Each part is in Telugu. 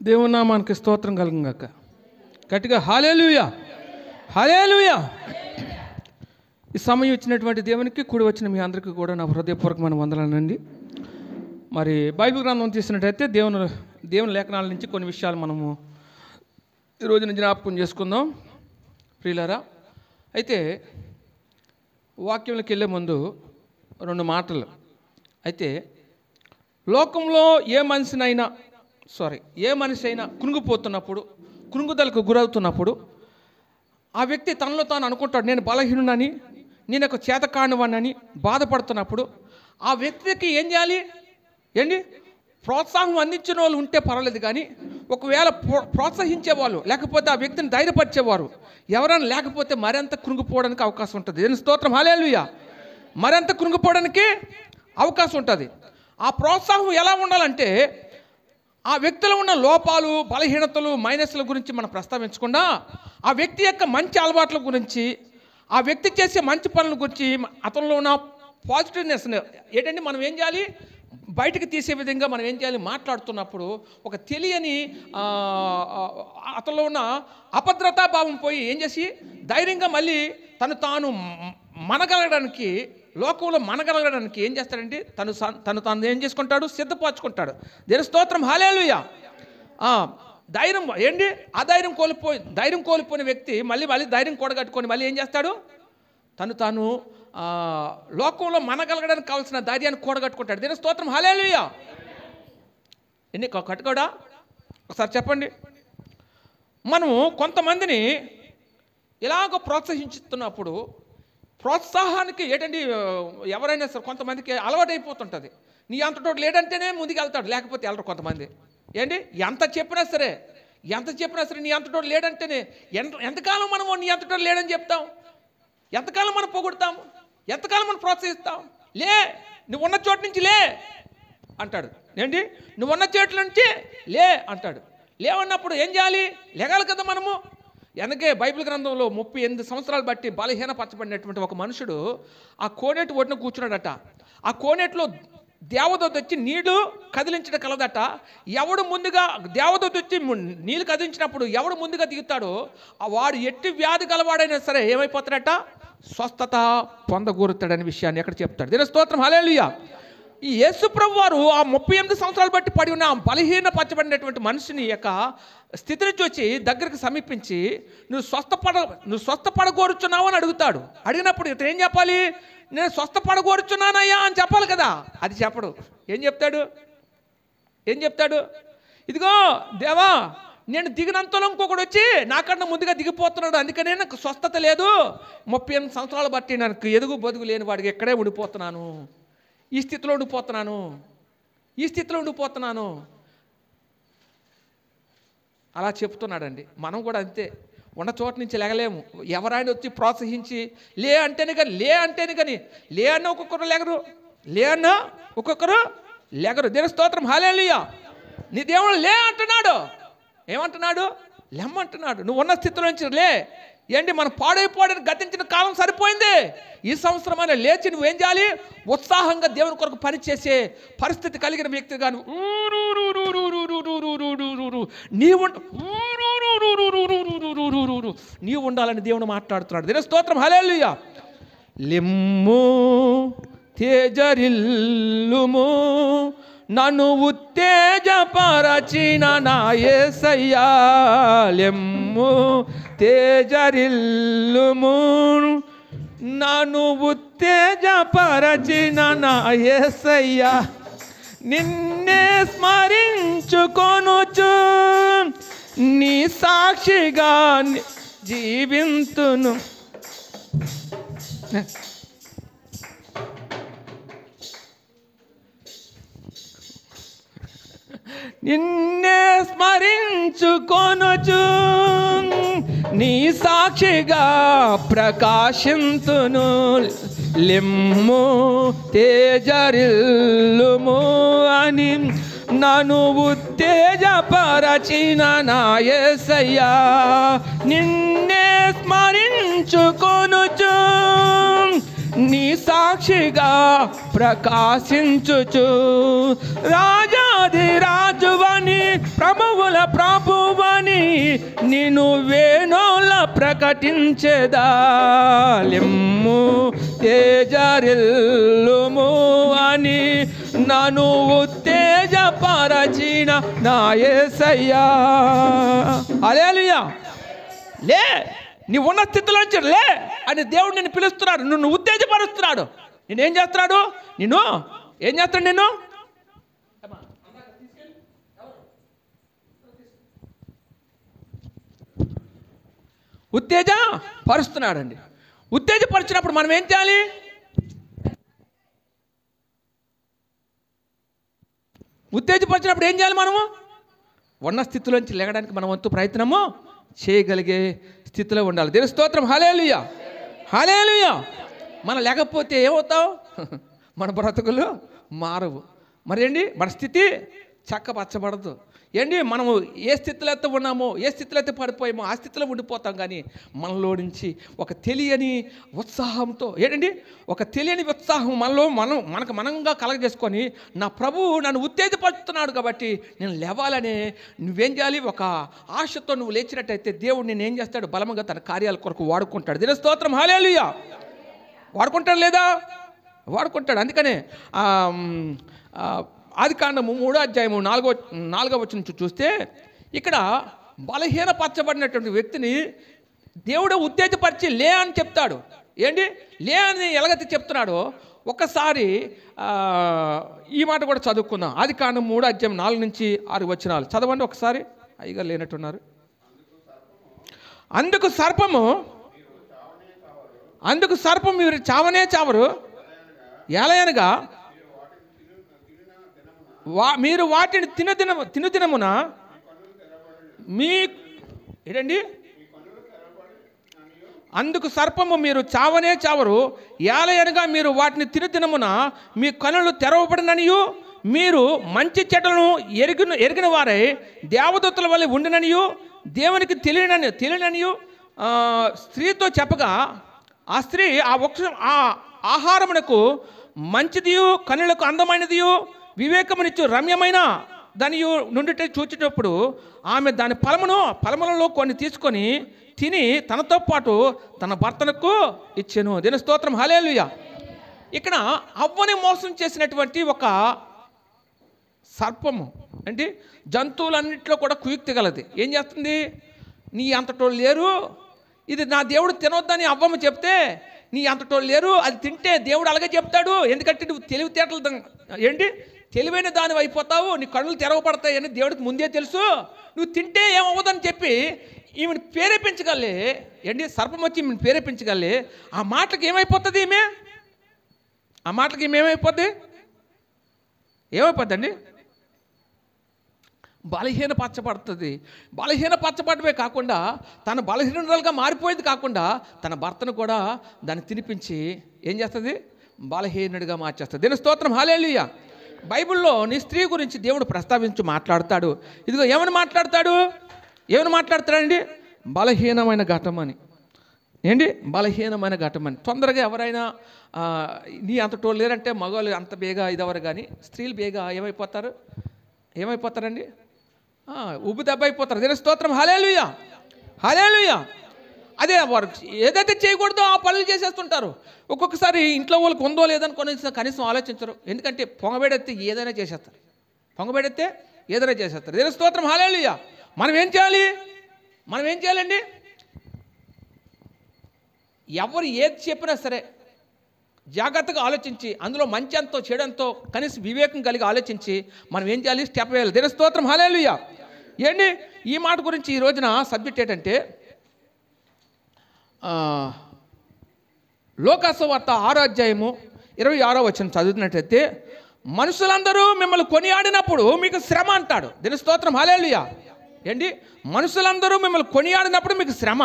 దేవుని నామానికి స్తోత్రం కలుగుగాక. గట్టిగా హల్లెలూయా, హల్లెలూయా. ఈ సమయం ఇచ్చినటువంటి దేవునికి, కూడి వచ్చిన మీ అందరికీ కూడా నా హృదయపూర్వకమైన వందనాలండి. మరి బైబిల్ గ్రంథం తీసినట్టయితే దేవుని లేఖనాల నుంచి కొన్ని విషయాలు మనము ఈరోజు నుంచి జ్ఞాపకం చేసుకుందాం ప్రియులారా. అయితే వాక్యంలోకి వెళ్ళే ముందు రెండు మాటలు. అయితే లోకంలో ఏ మనిషి అయినా కృంగిపోతున్నప్పుడు, కృంగుదలకు గురవుతున్నప్పుడు ఆ వ్యక్తి తనలో తాను అనుకుంటాడు, నేను బలహీనుడని, నేను ఒక చేతకానివాడిని బాధపడుతున్నప్పుడు ఆ వ్యక్తికి ఏం చేయాలి? ప్రోత్సాహం అందించిన వాళ్ళు ఉంటే పర్వాలేదు, కానీ ఒకవేళ ప్రోత్సహించేవాళ్ళు లేకపోతే ఆ వ్యక్తిని ధైర్యపరిచేవారు ఎవరైనా లేకపోతే మరింత కృంగిపోవడానికి అవకాశం ఉంటుంది. దేని స్తోత్రం, హల్లెలూయా. మరింత కృంగిపోవడానికి అవకాశం ఉంటుంది. ఆ ప్రోత్సాహం ఎలా ఉండాలంటే, ఆ వ్యక్తిలో ఉన్న లోపాలు, బలహీనతలు, మైనస్ల గురించి మనం ప్రస్తావించకుండా ఆ వ్యక్తి యొక్క మంచి అలవాట్ల గురించి, ఆ వ్యక్తి చేసే మంచి పనుల గురించి, అతనిలో ఉన్న పాజిటివ్నెస్ ఏంటంటే మనం ఏం చేయాలి? బయటకు తీసే విధంగా మనం ఏం చేయాలి? మాట్లాడుతున్నప్పుడు ఒక తెలియని అతనిలో ఉన్న అభద్రతా భావం పోయి ఏం చేసి ధైర్యంగా మళ్ళీ తాను మనగలగడానికి, లోకంలో మనగలగడానికి ఏం చేస్తాడంటే తను ఏం చేసుకుంటాడు? సిద్ధపరచుకుంటాడు. దేని స్తోత్రం, హల్లెలూయా. ధైర్యం ధైర్యం కోల్పోయిన వ్యక్తి మళ్ళీ ధైర్యం కూడగట్టుకొని మళ్ళీ ఏం చేస్తాడు? తాను లోకంలో మనగలగడానికి కావాల్సిన ధైర్యాన్ని కూడగట్టుకుంటాడు. దేని స్తోత్రం, హల్లెలూయా. ఎన్ని కట్టుకోడా? ఒకసారి చెప్పండి. మనము కొంతమందిని ఇలాగ ప్రోత్సహించుతున్నప్పుడు, ప్రోత్సాహానికి ఎవరైనా సరే కొంతమందికి అలవాటైపోతుంటుంది. నీ అంతటోడు లేడంటేనే ముందుకు వెళ్తాడు, లేకపోతే వెళ్ళరు కొంతమంది. ఎంత చెప్పినా సరే నీ అంతటోడు లేడంటేనే ఎంతకాలం మనము నీ అంతటోడు లేడని చెప్తాం? ఎంతకాలం మనం పొగుడతాం? ఎంతకాలం మనం ప్రోత్సహిస్తాం? నువ్వు ఉన్న చోటు నుంచి లే అంటాడు. నువ్వు ఉన్న చోట్ల నుంచి లే అంటాడు. లేవన్నప్పుడు ఏం చేయాలి? లేగాలి కదా మనము. వెనకే బైబిల్ గ్రంథంలో 38 సంవత్సరాలు బట్టి బలహీనపరచబడినటువంటి ఒక మనుషుడు ఆ కోనేటి ఒడ్డున కూర్చున్నాడట. ఆ కోనేటిలో దేవదూత వచ్చి నీళ్లు కదిలించడం కలదట. ఎవడు ముందుగా దేవదూత వచ్చి నీళ్ళు కదిలించినప్పుడు ఎవడు ముందుగా దిగుతాడో వాడు ఎట్టి వ్యాధి గలవాడైనా సరే ఏమైపోతాడట? స్వస్థత పొందగూరుతాడనే విషయాన్ని ఎక్కడ చెప్తాడు? దేని స్తోత్రం, హల్లెలూయా. ఈ యేసు ప్రభు వారు ఆ 38 సంవత్సరాలు బట్టి పడి ఉన్న బలహీనపరచబడినటువంటి మనిషిని యొక్క స్థితిని చూసి దగ్గరికి సమీపించి నువ్వు స్వస్థపడగోరుచున్నావు అని అడుగుతాడు. అడిగినప్పుడు ఇతను ఏం చెప్పాలి? నేను స్వస్థపడగోరుచున్నానయ్యా అని చెప్పాలి కదా. అది చెప్పడు. ఏం చెప్తాడు? ఇదిగో దేవా, నేను దిగినంతలో ఇంకొకడు వచ్చి నాకన్నా ముందుగా దిగిపోతున్నాడు, అందుకనే నాకు స్వస్థత లేదు. 38 సంవత్సరాలు బట్టి నాకు ఎదుగు బదుగు లేని వాడికి ఎక్కడే ఉండిపోతున్నాను, ఈ స్థితిలో ఉండిపోతున్నాను అలా చెప్తున్నాడండి. మనం కూడా అంతే, ఉన్న చోట నుంచి లేగలేము. ఎవరైనా వచ్చి ప్రోత్సహించి లే అంటేనే కానీ లే అన్న ఒక్కొక్కరు లేగరు. దేని స్తోత్రం, హల్లెలూయా. నీ దేవుడు లే అంటున్నాడు. ఏమంటున్నాడు? లెమ్మంటున్నాడు. నువ్వు ఉన్న స్థితిలో నుంచి లే. మనం పాడైపోవడానికి గతించిన కాలం సరిపోయింది. ఈ సంవత్సరమైన లేచి నువ్వేం చేయాలి? ఉత్సాహంగా దేవుని కొరకు పనిచేసే పరిస్థితి కలిగిన వ్యక్తిగా నీవు ఉండాలని దేవుడు మాట్లాడుతున్నాడు. దేని స్తోత్రం, హల్లెలూయా. లిమ్ము తేజరిల్లుము నన్ను ఉత్తేజపరచిన నా యేసయ్యా. లెమ్ము తేజరిల్లుము నన్ను ఉత్తేజపరచిన నా యేసయ్యా. నిన్నే స్మరించుకొనుచు నీ సాక్షిగా జీవింతును. నిన్నే స్మరించుకొనుచు నీ సాక్షిగా ప్రకాశింతును. లిమ్ము తేజరిల్లుము అని నన్ను ఉత్తేజపరచిన నా యేసయ్యా. నిన్నే స్మరించుకొనుచు నీ సాక్షిగా ప్రకాశించుచు రాజాది రాజువని ప్రభువుల ప్రభువని నిన్ను వేణోల ప్రకటించెదా లెమ్ము తేజరిల్లుము అని నన్ను ఉత్తేజపరచిన నా యేసయ్యా. హల్లెలూయా. లే, నీ ఉన్న స్థితిలోంచి లే అని దేవుడు నిన్ను పిలుస్తున్నాడు, నిన్ను ఉత్తేజపరుస్తున్నాడు. నేనేం చేస్తున్నాడు? నిన్ను ఏం చేస్తాడు? నిన్ను ఉత్తేజ పరుస్తున్నాడండి. ఉత్తేజపరిచినప్పుడు మనం ఏం చేయాలి? ఉత్తేజపరిచినప్పుడు ఏం చేయాలి? మనము ఉన్న స్థితిలోంచి లేగడానికి మన వంతు ప్రయత్నము చేయగలిగే స్థితిలో ఉండాలి. దేవుని స్తోత్రం. హల్లెలూయా, హల్లెలూయా. మనం లేకపోతే ఏమవుతావు? మన బ్రతుకులు మారవు. మరి ఏంటి? మన స్థితి చక్కపరచబడదు. ఏంటి? మనము ఏ స్థితిలో అయితే ఉన్నామో, ఏ స్థితిలో అయితే పడిపోయామో ఆ స్థితిలో ఉండిపోతాం. కానీ మనలో నుంచి ఒక తెలియని ఉత్సాహంతో, ఏంటండి, ఒక తెలియని ఉత్సాహం మనలో మనకు మనంగా కలగజేసుకొని, నా ప్రభువు నన్ను ఉత్తేజపరుస్తున్నాడు కాబట్టి నేను లేవాలనే నువ్వేం చేయాలి? ఒక ఆశతో నువ్వు లేచినట్టయితే దేవుడు నేను ఏం చేస్తాడు? బలముగా తన కార్యాల కొరకు వాడుకుంటాడు. దేవుని స్తోత్రం. హల్లెలూయా. వాడుకుంటాడు లేదా? వాడుకుంటాడు. అందుకనే ఆదికాండము 3వ అధ్యాయము 4వ వచనం నుంచి చూస్తే ఇక్కడ బలహీనపరచబడినటువంటి వ్యక్తిని దేవుడు ఉత్తేజపరిచి లే అని చెప్తాడు. ఏంటి? లే అని ఎలాగైతే చెప్తున్నాడో ఒక్కసారి ఈ మాట కూడా చదువుకుందాం. ఆదికాండం 3వ అధ్యాయం 4 నుంచి 6 వచనాలు చదవండి ఒకసారి. అయ్యగా లేనట్టున్నారు. అందుకు సర్పం మీరు చావనే చావరు, ఎలయనగా మీరు వాటిని తినుదినమున మీ ఏంటండి? అందుకు సర్పము మీరు చావనే చావరు, ఏలయనగా మీరు వాటిని తినుదినమున మీ కనులు తెరవబడిననియు మీరు మంచి చెడ్డలను ఎరిగిన వారై దేవదూతల వల్ల ఉండిననియు దేవునికి తెలియననియు స్త్రీతో చెప్పగా ఆ స్త్రీ ఆ ఆహారమునకు మంచిదియు కనులకు అందమైనదియు వివేకమునిచ్చు రమ్యమైన దాని నుండి చూచేటప్పుడు ఆమె దాని ఫలములలో కొన్ని తీసుకొని తిని తనతో పాటు తన భర్తనకు ఇచ్చెను. దేవుని స్తోత్రం. హల్లెలూయా. ఇక్కడ అవ్వని మోసం చేసినటువంటి ఒక సర్పము అంటే జంతువులన్నింటిలో కూడా కుయుక్తి గలది. ఏం చేస్తుంది? నీ అంతటోళ్ళు లేరు, ఇది నా దేవుడు తినొద్దని అవ్వమ్మ చెప్తే నీ అంతటోళ్ళు లేరు, అది తింటే దేవుడు అలాగే చెప్తాడు. ఎందుకంటే నువ్వు తెలివితేటలు ఏంటి తెలివైన దాని అయిపోతావు, నీ కళ్ళు తెరవబడతాయి అని దేవుడికి ముందే తెలుసు. నువ్వు తింటే ఏమవ్వదని చెప్పి ఈమెను ప్రేరేపించగలే. ఏంటి? సర్పం వచ్చి ఈమెను ప్రేరేపించగలే. ఆ మాటలకు ఏమైపోతుంది? ఆ మాటలకి ఏమైపోద్ది? ఏమైపోద్దండి? బలహీనపరచబడుతుంది. బలహీనపరచబడమే కాకుండా తన బలహీనతలుగా మారిపోయేది కాకుండా తన భర్తను కూడా దాన్ని తినిపించి ఏం చేస్తుంది? బలహీనుడిగా మార్చేస్తుంది. దేవుని స్తోత్రం. హల్లెలూయా. బైబిల్లో నీ స్త్రీ గురించి దేవుడు ప్రస్తావించి మాట్లాడతాడు. ఇదిగో ఏమని మాట్లాడతాడండి? బలహీనమైన ఘటమని. ఏంటి? బలహీనమైన ఘటమని. తొందరగా ఎవరైనా నీ అంతటోళ్ళు లేరంటే మగవాళ్ళు అంత బేగా ఇదవరు, కానీ స్త్రీలు బేగా ఏమైపోతారండి? ఉబ్బు దెబ్బ అయిపోతారు. దేవుని స్తోత్రం. హల్లెలూయా, హల్లెలూయా. అదే వారు ఏదైతే చేయకూడదో ఆ పనులు చేసేస్తుంటారు. ఒక్కొక్కసారి ఇంట్లో వాళ్ళకి ఉందో లేదని కనీసం ఆలోచించరు. ఎందుకంటే పొంగబెడితే ఏదైనా చేసేస్తారు. దేవుని స్తోత్రం. హల్లెలూయా. మనం ఏం చేయాలండి? ఎవరు ఏది చెప్పినా సరే జాగ్రత్తగా ఆలోచించి అందులో మంచి అంతో చెడంతో కనీసం వివేకం కలిగి ఆలోచించి మనం ఏం చేయాలి? స్టెప్ వేయాలి. దేవుని స్తోత్రం. హల్లెలూయా. ఏంటి ఈ మాట గురించి ఈ రోజున సబ్జెక్ట్ ఏంటంటే లోకాసు వార్త 6వ అధ్యాయము 26వ వచనం చదువుతున్నట్టయితే మనుషులందరూ మిమ్మల్ని కొనియాడినప్పుడు మీకు శ్రమ అంటాడు. దేవుని స్తోత్రం. హల్లెలూయా. ఏంటి? మనుషులందరూ మిమ్మల్ని కొనియాడినప్పుడు మీకు శ్రమ,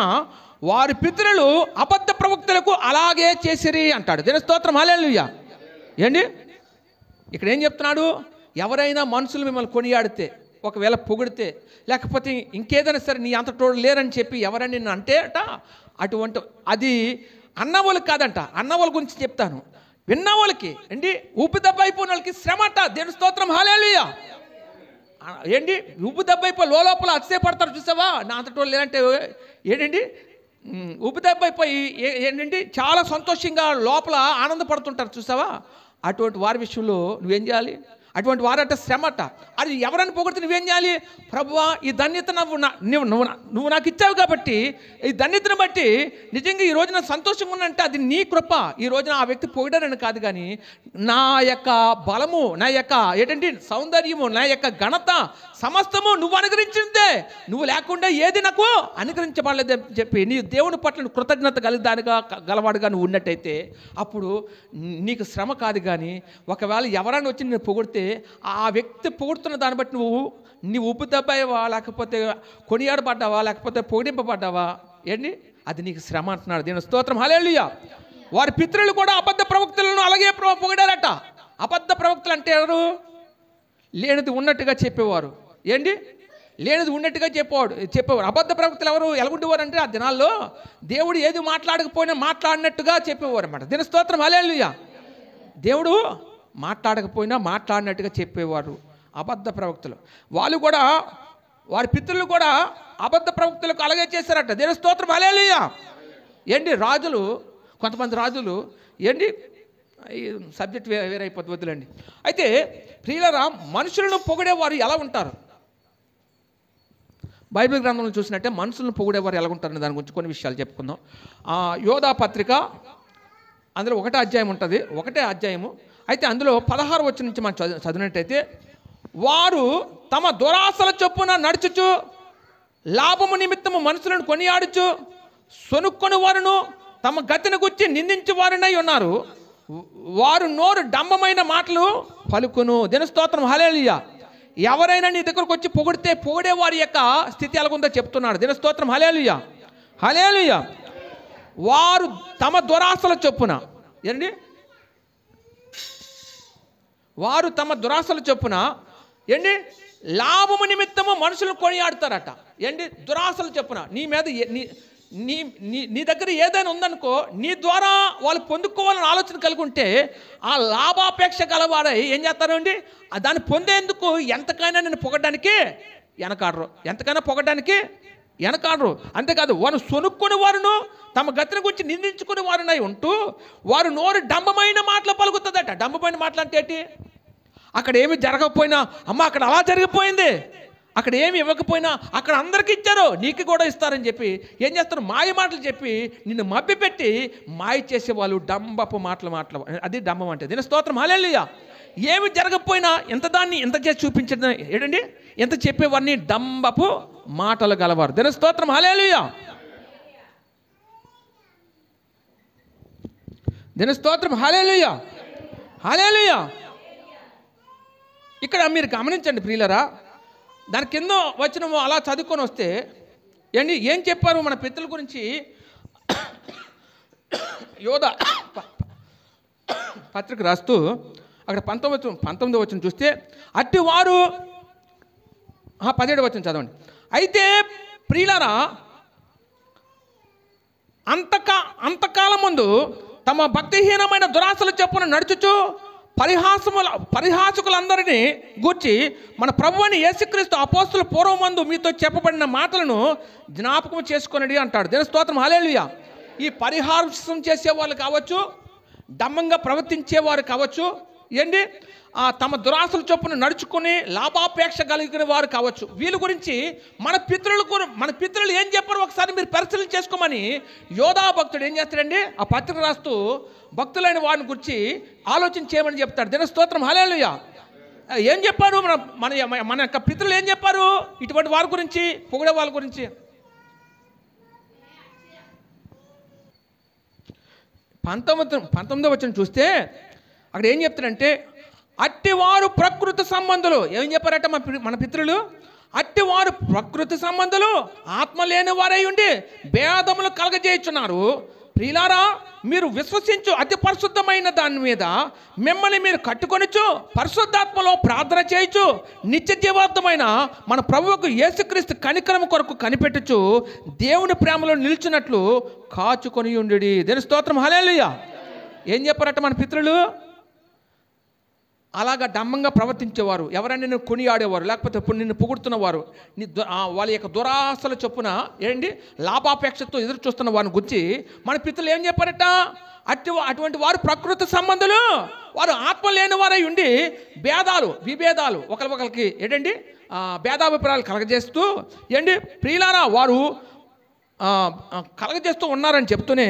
వారి పితరులు అబద్ధ ప్రవక్తలకు అలాగే చేసిరి అంటాడు. దేవుని స్తోత్రం. హల్లెలూయా. ఏంటి ఇక్కడ ఏం చెప్తున్నాడు? ఎవరైనా మనుషులు మిమ్మల్ని కొనియాడితే, ఒకవేళ పొగిడితే, లేకపోతే ఇంకేదైనా సరే నీ అంతటోడు లేరని చెప్పి ఎవరైనా నిన్ను అంటే అటువంటి అది అన్నవాళ్ళు కాదంట. అన్నవాళ్ళ గురించి చెప్తాను. విన్న వాళ్ళకి ఏంటి ఉప్పు దెబ్బ అయిపోయిన వాళ్ళకి శ్రమట. దేవుని స్తోత్రం, హల్లెలూయా. ఏంటి ఉప్పు దెబ్బ అయిపోయి లోపల అతిశయపడతారు చూసావా, నా అంతటి వాళ్ళు లేదంటే ఏంటండి ఉప్పు దెబ్బ అయిపోయి ఏంటంటే చాలా సంతోషంగా లోపల ఆనందపడుతుంటారు చూసావా. అటువంటి వారి విషయంలో నువ్వేం చేయాలి? అటువంటి వారట శ్రమట. అది ఎవరైనా పొగిడితే నువ్వేం చేయాలి? ప్రభువా, ఈ ధన్యత నువ్వు నాకు ఇచ్చావు కాబట్టి ఈ ధన్యతను బట్టి నిజంగా ఈ రోజున సంతోషంగా ఉన్నంటే అది నీ కృప. ఈ రోజున ఆ వ్యక్తి పొగిడారని కాదు, కానీ నా యొక్క బలము, నా యొక్క ఏంటంటే సౌందర్యము, నా యొక్క ఘనత సమస్తము నువ్వు అనుగ్రహించిందే, నువ్వు లేకుండా ఏది నాకు అనుగ్రహించబడలేదని చెప్పి నీ దేవుని పట్ల కృతజ్ఞత కలిదానిగా గలవాడుగా నువ్వు ఉన్నట్టయితే అప్పుడు నీకు శ్రమ కాదు. కానీ ఒకవేళ ఎవరైనా వచ్చి నేను పొగిడితే ఆ వ్యక్తి పొగుడుతున్న దాన్ని బట్టి నువ్వు ఉప్పు దెబ్బయ్యావా, లేకపోతే కొనియాడబడ్డావా, లేకపోతే పొగిడింపబడ్డావా, ఏంటి అది నీకు శ్రమ అంటున్నాడు. దీని స్తోత్రం, హల్లెలూయా. వారి పితరులు కూడా అబద్ధ ప్రవక్తలను అలాగే పొగిడారట. అబద్ధ ప్రవక్తలు అంటే ఎవరు? లేనిది ఉన్నట్టుగా చెప్పేవారు. ఏంటి లేనిది ఉన్నట్టుగా చెప్పేవారు. అబద్ధ ప్రవక్తలు ఎవరు ఎలాగుండేవారు అంటే ఆ దినాల్లో దేవుడు ఏది మాట్లాడకపోయినా మాట్లాడినట్టుగా చెప్పేవారు అన్నమాట. దీని స్తోత్రం, హల్లెలూయా. దేవుడు మాట్లాడకపోయినా మాట్లాడినట్టుగా చెప్పేవారు అబద్ధ ప్రవక్తలు. వాళ్ళు కూడా వారి పితరులు కూడా అబద్ధ ప్రవక్తలకు అలాగే చేశారట. దేవుని స్తోత్రం, హల్లెలూయా. ఏంటి రాజులు, కొంతమంది రాజులు ఏంటి ఈ సబ్జెక్ట్ వేరైపోతుంది, వద్దులండి. అయితే ప్రియులారా, మనుషులను పొగిడేవారు ఎలా ఉంటారు? బైబిల్ గ్రంథంలో చూసినట్టే మనుషులను పొగిడేవారు ఎలా ఉంటారని దాని గురించి కొన్ని విషయాలు చెప్పుకుందాం. యోధా పత్రిక అందులో 1వ అధ్యాయం ఉంటుంది, 1వ అధ్యాయము. అయితే అందులో 16వ వచనం నుంచి మనం చదివినట్టయితే, వారు తమ దురాశల చొప్పున నడుచుచు లాభము నిమిత్తము మనుషులను కొనియాడుచు సొనుక్కొని వారును తమ గతిని గురించి నిందించు వారినై ఉన్నారు. వారు నోరు డంబమైన మాటలు పలుకును. దీని స్తోత్రం, హల్లెలూయా. ఎవరైనా నీ దగ్గరకు వచ్చి పొగిడితే పొగిడే వారి యొక్క స్థితి ఎలాగుందో చెప్తున్నాడు. దీని స్తోత్రం, హల్లెలూయా, హల్లెలూయా. వారు తమ దురాశల చొప్పున ఏంటి వారు తమ దురాశల చొప్పున ఏంటి లాభము నిమిత్తము మనుషులను కొనియాడతారట. ఏంటి దురాశల చొప్పున నీ మీద నీ దగ్గర ఏదైనా ఉందనుకో, నీ ద్వారా వాళ్ళు పొందుకోవాలని ఆలోచన కలిగి ఉంటే ఆ లాభాపేక్ష గలవాడై ఏం చేస్తారు అండి, దాన్ని పొందేందుకు ఎంతకైనా నేను పొగడానికి వెనకాడరు, ఎంతకైనా పొగడానికి వెనకాడరు. అంతేకాదు, వారు సొనుక్కుని వారును తమ గతిని గురించి నిందించుకుని వారినై ఉంటూ వారు నోరు డంబమైన మాటలు పలుకుతుందట. డంబమైన మాటలు అంటే ఏంటి? అక్కడ ఏమి జరగకపోయినా, అమ్మ అక్కడ అలా జరిగిపోయింది, అక్కడ ఏమి ఇవ్వకపోయినా అక్కడ అందరికీ ఇచ్చారు, నీకు కూడా ఇస్తారని చెప్పి ఏం చేస్తారు? మాయ మాటలు చెప్పి నిన్ను మభ్యపెట్టి మాయ చేసేవాళ్ళు డంబపు మాటలు అది డంబం అంటే. దీని స్తోత్రం, హల్లెలూయా. ఏమి జరగకపోయినా ఎంత చేసి చూపించడం ఏంటండి, ఎంత చెప్పేవారిని డంబపు మాటలు గలవారు. దీని స్తోత్రం, హల్లెలూయా. దీని స్తోత్రం, హల్లెలూయా, హల్లెలూయా. ఇక్కడ మీరు గమనించండి ప్రియులరా, దాని కింద వచనము అలా చదువుకొని వస్తే ఏంటి ఏం చెప్పారు మన పితరుల గురించి? యోధా పత్రిక రాస్తూ అక్కడ 19వ వచనం చూస్తే, అట్టి వారు 17వ వచనం చదవండి. అయితే ప్రియులారా, అంతకాలం ముందు తమ భక్తిహీనమైన దురాశల చొప్పున నడుచుచు పరిహాసకులందరినీ గూర్చి మన ప్రభువైన యేసుక్రీస్తు అపోస్తుల పూర్వమందు మీతో చెప్పబడిన మాటలను జ్ఞాపకం చేసుకొనడి అంటాడు. దీని స్తోత్రం, హల్లెలూయా. ఈ పరిహాసం చేసేవాళ్ళు కావచ్చు, డంబంగా ప్రవర్తించేవారు కావచ్చు, ఏంటి తమ దురాశల చొప్పున నడుచుకుని లాభాపేక్ష కలిగిన వారు కావచ్చు, వీళ్ళ గురించి మన పితరులు ఏం చెప్పారు ఒకసారి మీరు పరిశీలన చేసుకోమని యోధా భక్తుడు ఏం చేస్తాడండి, ఆ పత్రిక రాస్తూ భక్తులైన వారిని గురించి ఆలోచన చేయమని చెప్తాడు. దీని స్తోత్రం, హల్లెలూయా. ఏం చెప్పారు మన యొక్క పితరులు ఏం చెప్పారు ఇటువంటి వారి గురించి, పొగిడే వాళ్ళ గురించి? 19వ వచనం చూస్తే అక్కడ ఏం చెప్తారంటే, అట్టివారు ప్రకృతి సంబంధులు. ఏం చెప్పారట మన పితరులు? అట్టివారు ప్రకృతి సంబంధులు, ఆత్మ లేని వారై ఉండి భేదములు కలగజేయుచున్నారు. ప్రియులారా, మీరు విశ్వసించు అతి పరిశుద్ధమైన దాని మీద మిమ్మల్ని మీరు కట్టుకొనిచు పరిశుద్ధాత్మలో ప్రార్థన చేయొచ్చు నిత్య జీవార్థమైన మన ప్రభువుకు యేసుక్రీస్తు కనికరం కొరకు కనిపెట్టుచు దేవుని ప్రేమలో నిలిచినట్లు కాచుకొని ఉండుడి. దేని స్తోత్రం, హల్లెలూయా. ఏం చెప్పారట మన పితరులు? అలాగా డంబంగా ప్రవర్తించేవారు, ఎవరైనా నిన్ను కొనియాడేవారు, లేకపోతే నిన్ను పొగుడుతున్నవారు, వాళ్ళ యొక్క దురాశల చొప్పున ఏంటి లాభాపేక్షతో ఎదురు చూస్తున్న వారిని గురించి మన పితరులు ఏం చెప్పారట? అటువంటి వారు ప్రకృతి సంబంధులు, వారు ఆత్మ లేని వారై ఉండి విభేదాలు ఒకరికి ఏంటండి భేదాభిప్రాయాలు కలగజేస్తూ ఏంటి ప్రియులారా వారు కలగజేస్తూ ఉన్నారని చెప్తూనే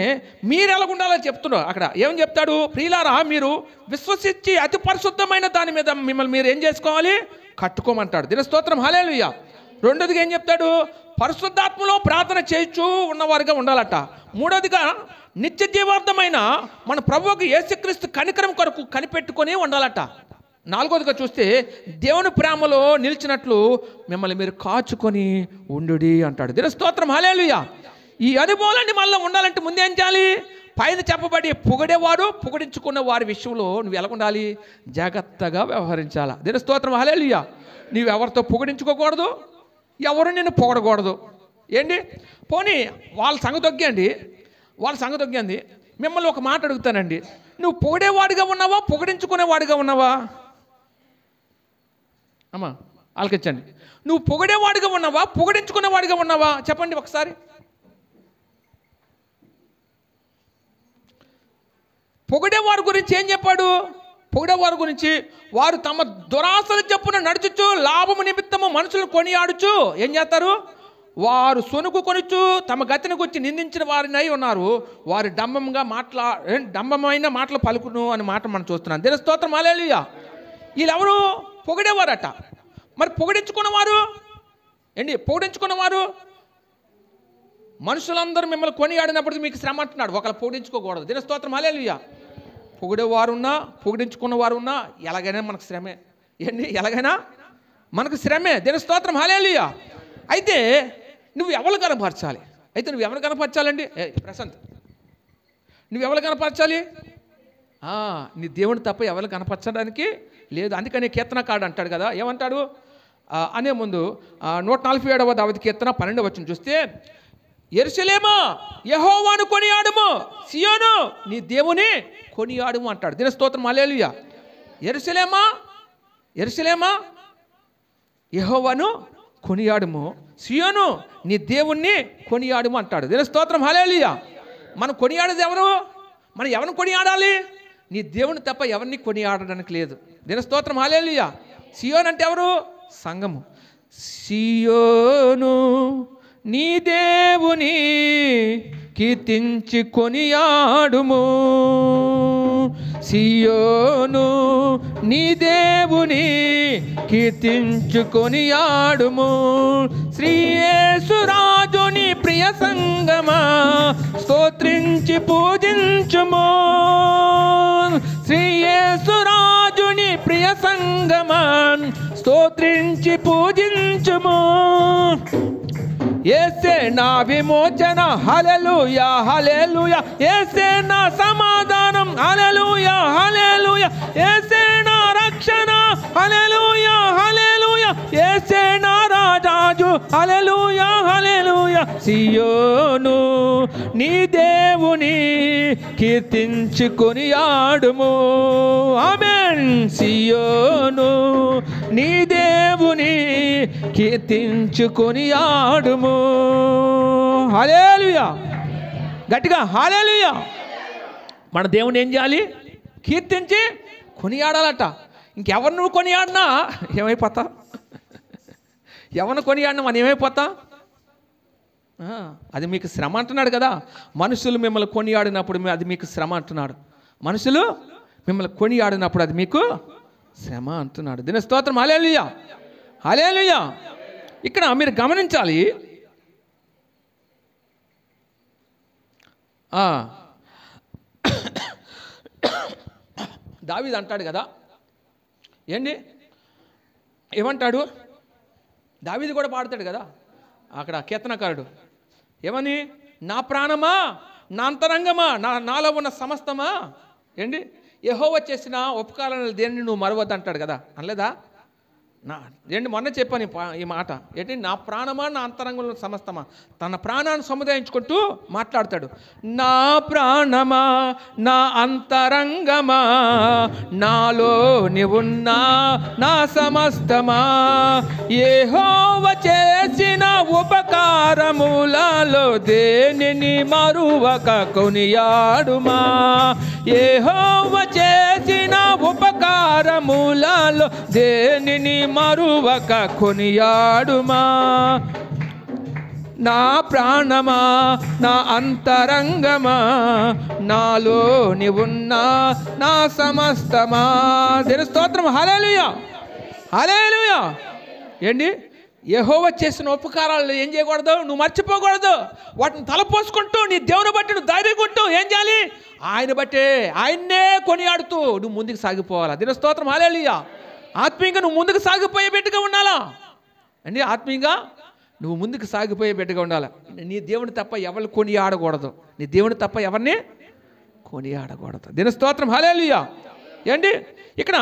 మీరు ఎలాగుండాలని చెప్తున్నారు. అక్కడ ఏం చెప్తాడు? ప్రియులారా మీరు విశ్వసించి అతి పరిశుద్ధమైన దాని మీద మిమ్మల్ని మీరు ఏం చేసుకోవాలి? కట్టుకోమంటాడు. దినస్తోత్రం, హల్లెలూయా. రెండోదిగా ఏం చెప్తాడు? పరిశుద్ధాత్మలో ప్రార్థన చేయించు ఉన్నవారుగా ఉండాలట. మూడోదిగా నిత్య జీవార్థమైన మన ప్రభువుకు యేసుక్రీస్తు కనికరం కొరకు కనిపెట్టుకొని ఉండాలట. నాలుగోదిగా చూస్తే దేవుని ప్రేమలో నిలిచినట్లు మిమ్మల్ని మీరు కాచుకొని ఉండుడి అంటాడు. దినస్తోత్రం, హల్లెలూయా. ఈ అనుభవాలన్నీ మళ్ళీ ఉండాలంటే ముందేం చేయాలి? పైన చెప్పబడి పొగిడేవారు పొగిడించుకున్న వారి విషయంలో నువ్వు ఎలా ఉండాలి? జాగ్రత్తగా వ్యవహరించాలా. దినస్తోత్రం, హల్లెలూయా. నువ్వు ఎవరితో పొగిడించుకోకూడదు, ఎవరు నిన్ను పొగడకూడదు. ఏంటి పోనీ వాళ్ళ సంగతి తగ్గింది. మిమ్మల్ని ఒక మాట అడుగుతానండి, నువ్వు పొగిడేవాడిగా ఉన్నావా, పొగిడించుకునేవాడిగా ఉన్నావా? అమ్మా ఆలకించండి. నువ్వు పొగిడేవాడిగా ఉన్నావా, పొగిడించుకునేవాడిగా ఉన్నావా? చెప్పండి ఒకసారి. పొగిడేవారి గురించి ఏం చెప్పాడు? పొగిడేవారి గురించి వారు తమ దురాశలు చెప్పున నడుచుచు లాభము నిమిత్తము మనుషులను కొనియాడుచు ఏం చేస్తారు? వారు సొనుగు కొనుచు తమ గతిని గురించి నిందించిన వారిని అయి ఉన్నారు. వారు డంబమైన మాటలు పలుకును అనే మాట మనం చూస్తున్నాం. దేవుని స్తోత్రం, హల్లెలూయా. వీళ్ళెవరు? పొగిడేవారట. మరి పొగిడించుకున్నవారు మనుషులందరూ మిమ్మల్ని కొనియాడినప్పుడు మీకు శ్రమ అంటున్నాడు. ఒకళ్ళు పొగిడించుకోకూడదు. దేవుని స్తోత్రం, హల్లెలూయా. పొగిడేవారు ఉన్నా పొగిడించుకున్న వారు ఉన్నా ఎలాగైనా మనకు శ్రమే. ఎలాగైనా మనకు శ్రమే. దేవుని స్తోత్రం, హల్లెలూయా. అయితే నువ్వు ఎవరు కనపరచాలండి? ప్రశాంత్, నువ్వెవరు కనపరచాలి? నీ దేవుని తప్ప ఎవరు కనపరచడానికి లేదు. అందుకని కీర్తనకారుడు అంటాడు కదా, ఏమంటాడు అనే ముందు 147వ దావీదు కీర్తన 12వ వచనం చూస్తే, యెరూషలేమా యెహోవాను కొనియాడుము, సియోను నీ దేవుని కొనియాడుము అంటాడు. దీని స్తోత్రం, హల్లెలూయా. యెరూషలేమా యెహోవాను కొనియాడుము, సియోను నీ దేవుణ్ణి కొనియాడుము అంటాడు. దీని స్తోత్రం, హల్లెలూయా. మనం కొనియాడేది ఎవరు? మనం ఎవరిని కొనియాడాలి? నీ దేవుని తప్ప ఎవరిని కొనియాడడానికి లేదు. దీని స్తోత్రం, హల్లెలూయా. సియోను అంటే ఎవరు? సంఘము. సియోను నీ దేవుని కీర్తించి కొనియాడుము, సియోను నీ దేవుని కీర్తించు కొనియాడుము. శ్రీ యేసు రాజుని ప్రియ సంగమా స్తోత్రించి పూజించుము. శ్రీ యేసు రాజుని ప్రియ సంగమా స్తోత్రించి పూజించుము. యేసే నా విమోచన, హల్లెలూయా హల్లెలూయా. యేసే నా సమాధానం, హల్లెలూయా హల్లెలూయా. యేసే నా రక్షణ, హల్లెలూయా హల్లెలూయా. యేసే నా రాజు, హల్లెలూయా హల్లెలూయా. సియోను నీ దేవుని కీర్తించి కొనియాడుము. ఆమేన్. సియోను నీ దేవుని కీర్తించి కొనియాడుము. హల్లెలూయా. గట్టిగా హల్లెలూయా. మన దేవుని ఏం చేయాలి? కీర్తించి కొనియాడాలట. ఇంకెవరు నువ్వు కొనియాడినా ఏమైపోతా? ఎవరిని కొనియాడినా మనం ఏమైపోతా? అది మీకు శ్రమ అంటున్నాడు కదా. మనుషులు మిమ్మల్ని కొనియాడినప్పుడు అది మీకు శ్రమ అంటున్నాడు. మనుషులు మిమ్మల్ని కొనియాడినప్పుడు అది మీకు శ్రమ అంటున్నాడు. దీని స్తోత్రం, హల్లెలూయా హల్లెలూయా. ఇక్కడ మీరు గమనించాలి, దావీదు అంటాడు కదా, ఏమంటాడు? దావీదు కూడా పాడతాడు కదా అక్కడ కీర్తనకారుడు. ఏమని? నా ప్రాణమా, నా అంతరంగమా, నాలో ఉన్న సమస్తమా యెహోవా చేసిన ఉపకారాలను దేన్ని నువ్వు మరవద్దు అంటాడు కదా. అనలేదా? ఏంటి మొన్న చెప్పాను ఈ మాట ఏంటి, నా ప్రాణమా నా అంతరంగంలో సమస్తమా, తన ప్రాణాన్ని సముదాయించుకుంటూ మాట్లాడతాడు. నా ప్రాణమా నా అంతరంగమా నాలో నీవున్నా నా సమస్తమా, యెహోవా చేసిన ఉపకారములలో దేనిని మరువక కొనియాడుమా, యెహోవా చేసిన ఉపకారములలో దేనిని మరువక కొనియాడుమా. నా ప్రాణమా నా అంతరంగమా నాలో నీవున్నా నా సమస్తమా. దేని స్తోత్రం. హల్లెలూయా హల్లెలూయా. ఏంటి, యెహోవా చేసిన ఉపకారాలు ఏం చేయకూడదు, నువ్వు మర్చిపోకూడదు. వాటిని తలపోసుకుంటూ నీ దేవుని బట్టి నువ్వు ధైర్యంగా ఉంటూ ఏం చేయాలి, ఆయన బట్టే ఆయన్నే కొనియాడుతూ నువ్వు ముందుకు సాగిపోవాలా. దీని స్తోత్రం. హల్లెలూయా. ఆత్మీయంగా నువ్వు ముందుకు సాగిపోయే బిడ్డగా ఉండాలా అండి. ఆత్మీయంగా నువ్వు ముందుకు సాగిపోయే బిడ్డగా ఉండాలా. నీ దేవుని తప్ప ఎవరిని కొనియాడకూడదు, నీ దేవుని తప్ప ఎవరిని కొనియాడకూడదు. దీని స్తోత్రం. హల్లెలూయా. ఏంటి, ఇక్కడ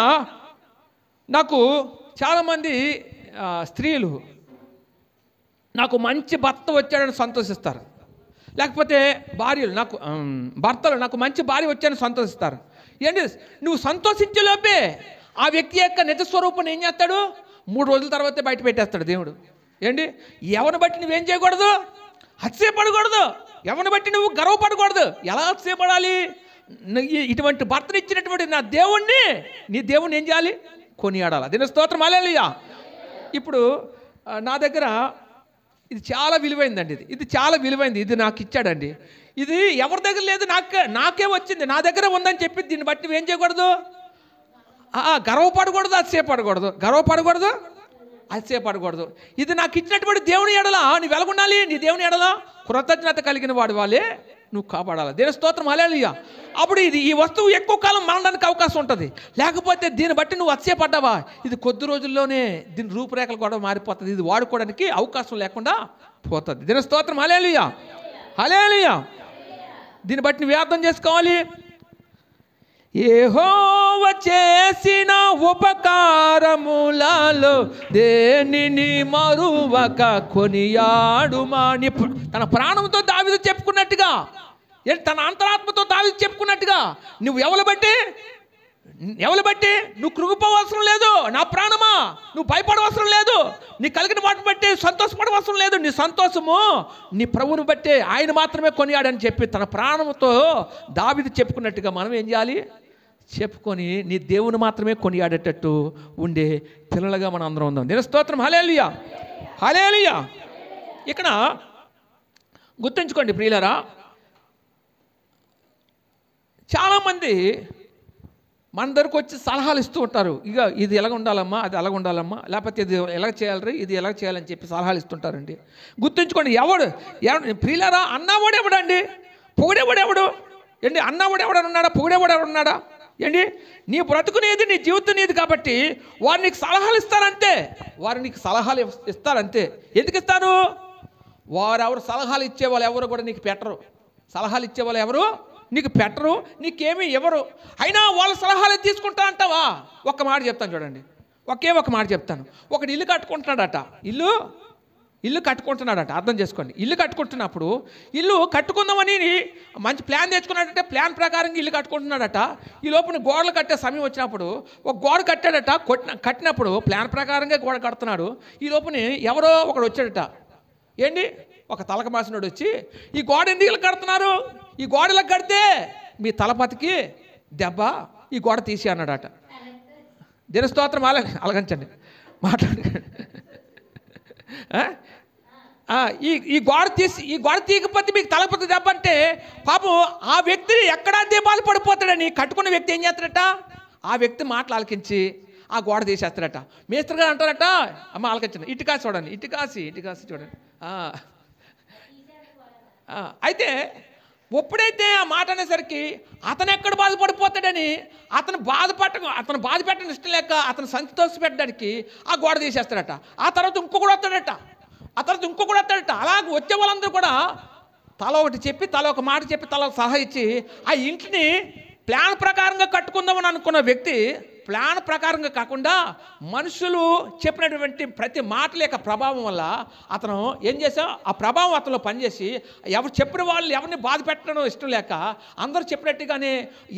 నాకు చాలామంది స్త్రీలు నాకు మంచి భర్త వచ్చాడని సంతోషిస్తారు, లేకపోతే భార్యలు భర్తలు నాకు మంచి భార్య వచ్చాడని సంతోషిస్తారు. ఏంటి, నువ్వు సంతోషించే లోపే ఆ వ్యక్తి యొక్క నిజ స్వరూపాన్ని ఏం చేస్తాడు, 3 రోజుల తర్వాతే బయట పెట్టేస్తాడు దేవుడు. ఏంటి, ఎవరిని బట్టి నువ్వేం చేయకూడదు, అతిశయపడకూడదు, ఎవరిని బట్టి నువ్వు గర్వపడకూడదు. ఎలా అతిశయపడాలి, ఇటువంటి భర్తను ఇచ్చినటువంటి నా దేవుణ్ణి, నీ దేవుణ్ణి ఏం చేయాలి, కొనియాడాలి. దీని స్తోత్రం. హల్లెలూయా. ఇప్పుడు నా దగ్గర ఇది చాలా విలువైందండి, ఇది చాలా విలువైంది, ఇది నాకు ఇచ్చాడండి. ఇది ఎవరి దగ్గర లేదు, నాకే వచ్చింది, నా దగ్గర ఉందని చెప్పి దీన్ని బట్టి నువ్వేం చేయకూడదు, గర్వపడకూడదు, అతిశయపడకూడదు, గర్వపడకూడదు, అతిశయపడకూడదు. ఇది నాకు ఇచ్చినటువంటి దేవుని ఎడలా నువ్వు వెలగొండాలి. నీ దేవుని ఎడలా కృతజ్ఞత కలిగిన వాడి వాళ్ళే నువ్వు కాపాడాలి. దేని స్తోత్రం. హల్లెలూయా. అప్పుడు ఈ వస్తువు ఎక్కువ కాలం మారడానికి అవకాశం ఉంటుంది. లేకపోతే దీన్ని బట్టి నువ్వు అతిశయపడ్డావా, ఇది కొద్ది రోజుల్లోనే దీని రూపురేఖలు కూడా మారిపోతుంది, ఇది వాడుకోవడానికి అవకాశం లేకుండా పోతుంది. దీని స్తోత్రం. హల్లెలూయా హల్లెలూయా. దీన్ని బట్టి నువ్వు అర్థం చేసుకోవాలి, యెహోవా చేసిన ఉపకారములలో దేనిని మరువక కొనియాడుమా. తన ప్రాణంతో దావీదు చెప్పుకున్నట్టుగా, తన అంతరాత్మతో దావీదు చెప్పుకున్నట్టుగా నువ్వు ఎవరు బట్టి నువ్వు కృంగిపోవసరం లేదు. నా ప్రాణమా నువ్వు భయపడవసరం లేదు, నీ కలిగిన వాటిని బట్టి సంతోషపడవసరం లేదు. నీ సంతోషము నీ ప్రభువుని బట్టే, ఆయన మాత్రమే కొనియాడని చెప్పి తన ప్రాణంతో దావీదు చెప్పుకున్నట్టుగా మనం ఏం చేయాలి, చెప్పుకొని నీ దేవుని మాత్రమే కొనియాడేటట్టు ఉండే పిల్లలుగా మనం అందరం ఉందాం. దీని స్తోత్రం. హల్లెలూయా హల్లెలూయా. ఇక్కడ గుర్తుంచుకోండి ప్రియులారా, చాలామంది మన దగ్గరకు వచ్చి సలహాలు ఇస్తూ ఉంటారు. ఇక ఇది ఎలాగ ఉండాలమ్మా, అది ఎలాగ ఉండాలమ్మా, లేకపోతే ఇది ఎలా చేయాలి, ఇది ఎలా చేయాలని చెప్పి సలహాలు ఇస్తుంటారండి. గుర్తుంచుకోండి, ఎవడు ప్రియులారా, అన్నవాడు ఎవడండి, పొగిడేవాడు ఎవడు ఏంటి, అన్నవాడు ఎవడని ఉన్నాడా, పొగిడేవాడు ఎవడున్నాడా ఏంటి. నీ బ్రతుకునేది నీ జీవితం నీది కాబట్టి వారు నీకు సలహాలు ఇస్తారంతే, వారు నీకు సలహాలు ఇస్తారంతే. ఎందుకు ఇస్తారు, వారెవరు సలహాలు ఇచ్చేవాళ్ళు ఎవరు కూడా నీకు పెట్టరు, సలహాలు ఇచ్చేవాళ్ళు ఎవరు నీకు పెట్టరు, నీకేమీ ఎవరు. అయినా వాళ్ళ సలహాలు తీసుకుంటా అంటావా. ఒక్క మాట చెప్తాను చూడండి, ఒక మాట చెప్తాను. ఒకడు ఇల్లు కట్టుకుంటున్నాడట, ఇల్లు కట్టుకుంటున్నాడట, అర్థం చేసుకోండి. ఇల్లు కట్టుకుంటున్నప్పుడు ఇల్లు కట్టుకుందామని మంచి ప్లాన్ తెచ్చుకున్నాడంటే ప్లాన్ ప్రకారంగా ఇల్లు కట్టుకుంటున్నాడట. ఈ లోపల గోడలు కట్టే సమయం వచ్చినప్పుడు ఒక గోడ కట్టాడట, కట్టినప్పుడు ప్లాన్ ప్రకారంగా గోడ కడుతున్నాడు. ఈ లోపల ఎవరో ఒకడు వచ్చాడట, ఏంటి, ఒక తలక మాసినోడు వచ్చి, ఈ గోడ ఎందుకు ఇలా కడుతున్నారు, ఈ గోడ ఇలా కడితే మీ తలపతికి దెబ్బ, ఈ గోడ తీసి అన్నాడట. దీని స్తోత్రం. అలగంచండి, మాట్లాడకండి. ఈ గోడ తీయకపోతే మీకు తలపతి దెబ్బ అంటే పాపం ఆ వ్యక్తిని ఎక్కడంతే బాధపడిపోతాడని కట్టుకున్న వ్యక్తి ఏం చేస్తాడట, ఆ వ్యక్తి మాటలు ఆలకించి ఆ గోడ తీసేస్తాడట. మేస్త్రి గారు అంటారట, అమ్మ ఆలకించండి, ఇటుకాసి చూడండి, ఇటుకాసి చూడండి. అయితే ఎప్పుడైతే ఆ మాట అనేసరికి అతను ఎక్కడ బాధపడిపోతాడని అతను బాధ పెట్టడం ఇష్టం లేక అతను సంతోషపెట్టడానికి ఆ గోడ తీసేస్తాడట. ఆ తర్వాత ఇంకొకడు వస్తాడట, అలాగే వచ్చే వాళ్ళందరూ కూడా తల ఒకటి చెప్పి, తల ఒక మాట చెప్పి, తల ఒక సలహా ఇచ్చి ఆ ఇంటిని ప్లాన్ ప్రకారంగా కట్టుకుందామని అనుకున్న వ్యక్తి ప్లాన్ ప్రకారంగా కాకుండా మనుషులు చెప్పినటువంటి ప్రతి మాటల యొక్క ప్రభావం వల్ల అతను ఏం చేసా, ఆ ప్రభావం అతనిలో పనిచేసి ఎవరు చెప్పిన వాళ్ళు ఎవరిని బాధ పెట్టడం ఇష్టం లేక అందరూ చెప్పినట్టుగానే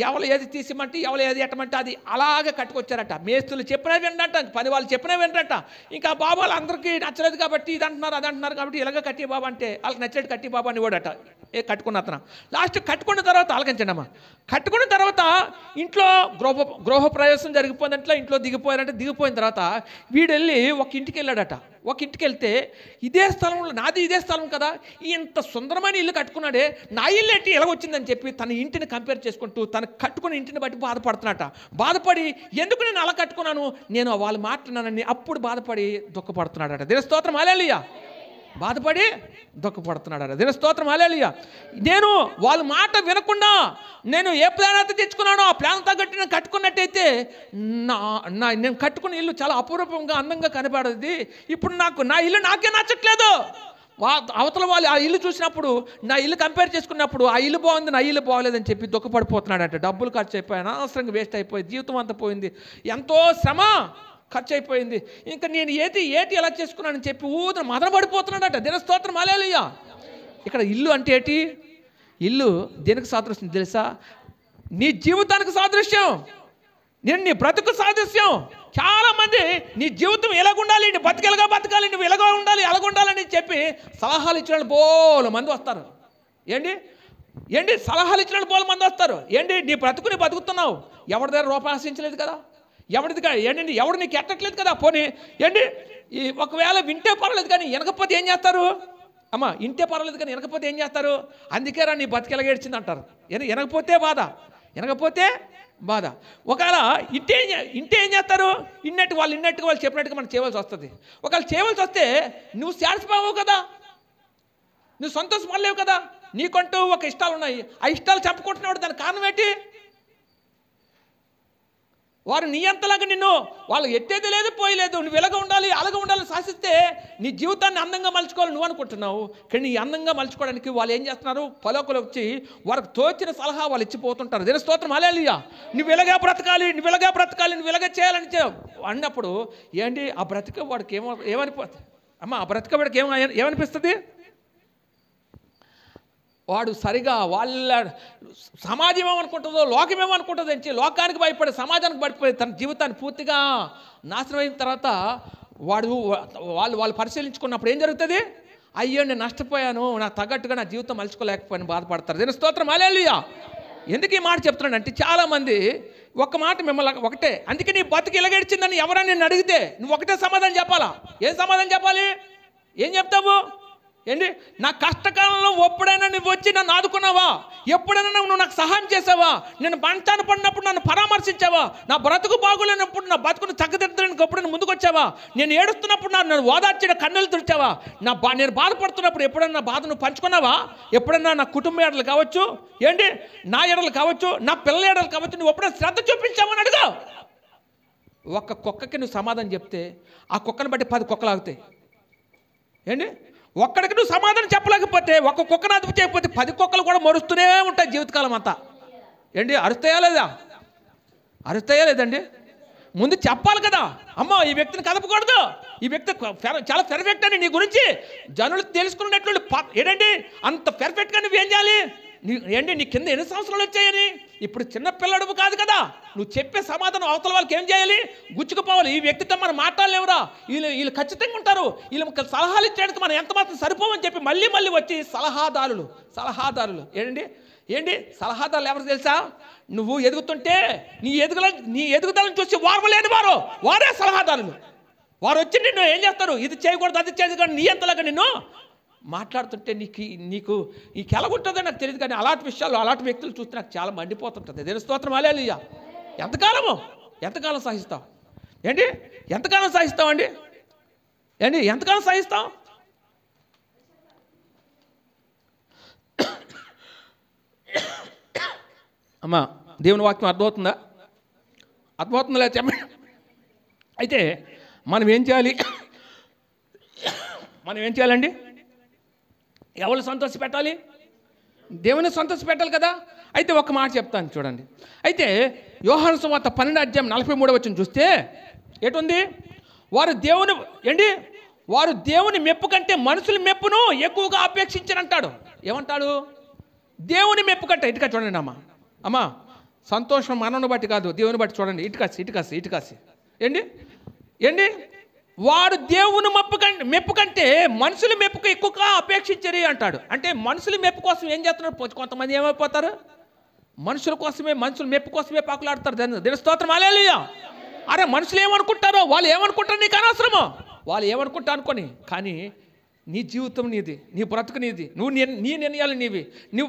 ఎవరు ఏది తీసిమంటే ఎవరు ఏది ఎట్టమంటే అది అలాగే కట్టుకొచ్చారట. మేస్తులు చెప్పినవి వింటంట, పని వాళ్ళు చెప్పినవి వింటంట. ఇంకా బాబాలు అందరికీ నచ్చలేదు కాబట్టి ఇది అంటున్నారు అది అంటున్నారు కాబట్టి ఇలాగ కట్టి బాబా అంటే వాళ్ళకి నచ్చేది కట్టి బాబా అని కూడా కట్టుకున్న అతను లాస్ట్ కట్టుకున్న తర్వాత ఆలకించండి అమ్మ. కట్టుకున్న తర్వాత ఇంట్లో గృహ ప్రవేశం జరిగిపోయిందంటే ఇంట్లో దిగిపోయారంటే దిగిపోయిన తర్వాత వీడు వెళ్ళి ఒక ఇంటికి వెళ్ళాడట. ఒక ఇంటికి వెళ్తే ఇదే స్థలంలో నాది ఇదే స్థలం కదా, ఇంత సుందరమైన ఇల్లు కట్టుకున్నాడే, నా ఇల్లు ఏంటి ఎలా వచ్చిందని చెప్పి తన ఇంటిని కంపేర్ చేసుకుంటూ తను కట్టుకున్న ఇంటిని బట్టి బాధపడుతున్నట. బాధపడి ఎందుకు నేను అలా కట్టుకున్నాను, నేను వాళ్ళు మాట్లాడినానని అప్పుడు బాధపడి దుఃఖపడుతున్నాడట. దేవుని స్తోత్రం హల్లెలూయా. బాధపడి దుఃఖపడుతున్నాడు. దేవుని స్తోత్రం హల్లెలూయా. నేను వాళ్ళ మాట వినకుండా నేను ఏ ప్లాన్ అయితే తెచ్చుకున్నానో ఆ ప్లాన్ తగ్గట్టు నేను కట్టుకున్నట్టయితే నేను కట్టుకున్న ఇల్లు చాలా అపూర్వంగా అందంగా కనపడేది. ఇప్పుడు నా ఇల్లు నాకే నచ్చట్లేదు. అవతల వాళ్ళు ఆ ఇల్లు చూసినప్పుడు నా ఇల్లు కంపేర్ చేసుకున్నప్పుడు ఆ ఇల్లు బాగుంది నా ఇల్లు బాగోలేదని చెప్పి దుఃఖపడిపోతున్నాడంటే. డబ్బులు ఖర్చు అయిపోయాయి, అనవసరంగా వేస్ట్ అయిపోయి జీవితం అంతా పోయింది, ఎంతో శ్రమ ఖర్చు అయిపోయింది, ఇంకా నేను ఏటి ఎలా చేసుకున్నానని చెప్పి ఊదర మదన పడిపోతున్నాడట. దేవుని స్తోత్రం హల్లెలూయా. ఇక్కడ ఇల్లు అంటే ఏంటి? ఇల్లు దేనికి సాదృశ్యం తెలుసా? నీ జీవితానికి సాదృశ్యం, నేను నీ బ్రతుకు సాదృశ్యం. చాలామంది నీ జీవితం ఎలాగుండాలి, నీ బతికెలాగా బతకాలి, నువ్వు ఎలాగో ఉండాలి అలాగ ఉండాలని చెప్పి సలహాలు ఇచ్చిన బోలు మంది వస్తారు. ఏంటి సలహాలు ఇచ్చిన బోలు మంది వస్తారు. ఏంటి నీ బ్రతుకుని బతుకుతున్నావు, ఎవరి దగ్గర రూపాయి ఆశించలేదు కదా, ఏంటండి ఎవడు నీకు ఎట్టట్లేదు కదా. పోనీ ఈ ఒకవేళ వింటే పర్వాలేదు కానీ వెనకపోతే ఏం చేస్తారు అమ్మ? ఇంటే పర్వాలేదు కానీ వెనకపోతే ఏం చేస్తారు? అందుకే నీ బతికెలా ఏడ్చింది అంటారు. వెనకపోతే బాధ. ఒకవేళ ఇంటే ఏం చేస్తారు? ఇన్నట్టుగా వాళ్ళు చెప్పినట్టుగా మనం చేయవలసి వస్తుంది. ఒకవేళ చేయవలసి వస్తే నువ్వు సాటిస్ఫై అవ్వవు కదా, నువ్వు సంతోషపడలేవు కదా. నీకంటూ ఒక ఇష్టాలు ఉన్నాయి, ఆ ఇష్టాలు చెప్పుకుంటున్నాడు. దానికి కారణం ఏంటి? వారు నీ అంతలాగా నిన్ను వాళ్ళు ఎట్టేది లేదు పోయలేదు, నువ్వు ఎలాగ ఉండాలి అలాగ ఉండాలని శాసిస్తే నీ జీవితాన్ని అందంగా మలుచుకోవాలి నువ్వు అనుకుంటున్నావు. కానీ నీ అందంగా మలుచుకోవడానికి వాళ్ళు ఏం చేస్తున్నారు? పలోకలు వచ్చి వారికి తోచిన సలహా వాళ్ళు ఇచ్చిపోతుంటారు. దేవుని స్తోత్రం హల్లెలూయా. నువ్వు ఇలాగే బ్రతకాలి, నువ్వు ఇలాగే చేయాలని అన్నప్పుడు ఏంటి ఆ బ్రతిక వాడికి ఏమనిపోతుంది అమ్మ? ఆ బ్రతిక వాడికి ఏమనిపిస్తుంది? వాడు సరిగా వాళ్ళ సమాజం ఏమనుకుంటుందో లోకం ఏమనుకుంటుందో అని లోకానికి భయపడి సమాజానికి భయపడి తన జీవితాన్ని పూర్తిగా నాశనం అయిన తర్వాత వాళ్ళు పరిశీలించుకున్నప్పుడు ఏం జరుగుతుంది? అయ్యో నేను నష్టపోయాను, నాకు తగ్గట్టుగా నా జీవితం మలుచుకోలేకపోయాను బాధపడతారు. దేవుని స్తోత్రం హల్లెలూయా. ఎందుకు ఈ మాట చెప్తున్నాను అంటే చాలామంది ఒక్క మాట మిమ్మల్ని ఒకటే, అందుకే నీ బతుకు ఇలాగేడ్చిందని ఎవరైనా నేను అడిగితే నువ్వు ఒకటే సమాధానం చెప్పాలా? ఏం సమాధానం చెప్పాలి? ఏం చెప్తావు? ఏంటి నా కష్టకాలంలో ఎప్పుడైనా నువ్వు వచ్చి నన్ను ఆదుకున్నావా? ఎప్పుడైనా నువ్వు నాకు సహాయం చేసావా? నేను మంచాన పడినప్పుడు నన్ను పరామర్శించావా? నా బ్రతుకు బాగులేనప్పుడు నా బతుకును చక్కదిద్దడానికి ఎప్పుడైనా ముందుకు వచ్చావా? నేను ఏడుస్తున్నప్పుడు నన్ను ఓదార్చిన కన్నెలు తుడిచావా? నేను బాధపడుతున్నప్పుడు ఎప్పుడైనా నా బాధను పంచుకున్నావా? ఎప్పుడైనా నా కుటుంబ ఎడలు కావచ్చు, ఏంటి నా ఎడలు కావచ్చు, నా పిల్లల ఎడలు కావచ్చు, నువ్వు ఎప్పుడైనా శ్రద్ధ చూపించావని అడుగు. ఒక్క కుక్కకి నువ్వు సమాధానం చెప్తే ఆ కుక్కను బట్టి 10 కుక్కలు ఆగుతాయి. ఏంటి ఒక్కడికి నువ్వు సమాధానం చెప్పలేకపోతే, ఒక్క కుక్కను అదుపు చేయకపోతే 10 కుక్కలు కూడా మరుస్తూనే ఉంటాయి జీవితకాలం అంతా. ఏంటి అరుస్తాయా లేదండి? ముందు చెప్పాలి కదా. అమ్మో ఈ వ్యక్తిని కదపకూడదు, ఈ వ్యక్తి చాలా పెర్ఫెక్ట్ అని నీ గురించి జనులు తెలుసుకున్నట్లు ఏంటండి అంత పెర్ఫెక్ట్గా నువ్వేం చేయాలి? ఏంటి నీ కింద ఎన్ని సంవత్సరాలు వచ్చాయని? ఇప్పుడు చిన్న పిల్లడుపు కాదు కదా, నువ్వు చెప్పే సమాధానం అవతల వాళ్ళకి ఏం చేయాలి? గుచ్చుకుపోవాలి. ఈ వ్యక్తితో మనం మాట్లాడలేవురా, వీళ్ళు ఖచ్చితంగా ఉంటారు, వీళ్ళు సలహాలు ఇచ్చేందుకు మనం ఎంత మాత్రం సరిపోమని చెప్పి మళ్ళీ వచ్చి సలహాదారులు ఏంటి సలహాదారులు ఎవరు తెలుసా? నువ్వు ఎదుగుతుంటే నీ ఎదుగుదలను చూసి వారలేని వారే సలహాదారులు. వారు వచ్చి నిన్ను ఏం చేస్తారు? ఇది చేయకూడదు అది చేయదు కానీ నీ ఎంతలాగా నిన్ను మాట్లాడుతుంటే నీకు ఎలాగుంటుందో నాకు తెలియదు కానీ అలాంటి విషయాలు అలాంటి వ్యక్తులు చూస్తే నాకు చాలా మండిపోతుంటుంది. దేవుని స్తోత్రం హల్లెలూయా. ఎంతకాలం సహిస్తావు? ఏంటి ఎంతకాలం సహిస్తావండి? ఎంతకాలం సహిస్తావు? అమ్మా దేవుని వాక్యం అర్థమవుతుందా లేదా చెప్పండి. అయితే మనం ఏం చేయాలండి? ఎవరు సంతోష పెట్టాలి? దేవుని సంతోష పెట్టాలి కదా. అయితే ఒక మాట చెప్తాను చూడండి. అయితే యోహాను సువార్త 12:43 చూస్తే ఎటుంది? వారు దేవుని మెప్పు కంటే మనుషుల మెప్పును ఎక్కువగా అపేక్షించరంటాడు. ఏమంటాడు? దేవుని మెప్పు కంటే. ఇటుక చూడండి అమ్మా సంతోషం మనను బట్టి కాదు, దేవుని బట్టి చూడండి. ఇటుకాసి ఏంటి వారు దేవుని మెప్పు కంటే మనుషుల మెప్పుకు ఎక్కువగా అపేక్షించరు అంటాడు. అంటే మనుషుల మెప్పు కోసం ఏం చేస్తున్నారు? కొంతమంది ఏమైపోతారు? మనుషుల మెప్పు కోసమే పాకులాడతారు. దీని స్తోత్రం హల్లెలూయా. అరే మనుషులు ఏమనుకుంటారో, వాళ్ళు ఏమనుకుంటారో నీకు అనవసరమో. వాళ్ళు ఏమనుకుంటా అనుకోని, కానీ నీ జీవితం నీది, నీ బ్రతుకు నీది, నీ నిర్ణయాలు నీవి, నీ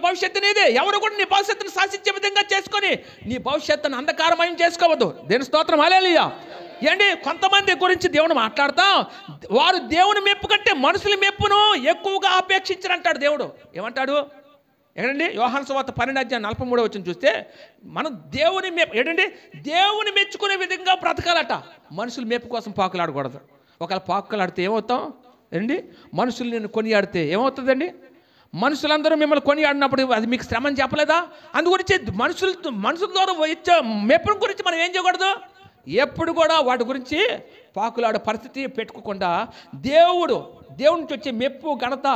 భవిష్యత్తు నీదే. ఎవరు కూడా నీ భవిష్యత్తును శాసించే విధంగా చేసుకొని నీ భవిష్యత్తును అంధకారమయం చేసుకోవద్దు. దేని స్తోత్రం హల్లెలూయా. కొంతమంది గురించి దేవుడు మాట్లాడతా, వారు దేవుని మెప్పు కంటే మనుషుల మెప్పును ఎక్కువగా అపేక్షించరంటాడు దేవుడు. ఏమంటాడు? ఎక్కడండి? యోహాను సువార్త 12:43 చూస్తే మనం దేవుని మెచ్చుకునే విధంగా బ్రతకాలట. మనుషులు మెప్పు కోసం పాకులాడకూడదు. ఒకవేళ పాకులాడితే ఏమవుతాం? మనుషులు నేను కొనియాడితే ఏమవుతుందండి? మనుషులందరూ మిమ్మల్ని కొనియాడినప్పుడు అది మీకు శ్రమని చెప్పలేదా? అందుగురించి మనుషుల ద్వారా వచ్చే మెప్పుల గురించి మనం ఏం చేయకూడదు. ఎప్పుడు కూడా వాటి గురించి పాకులాడే పరిస్థితి పెట్టుకోకుండా దేవుడి నుంచి వచ్చే మెప్పు ఘనత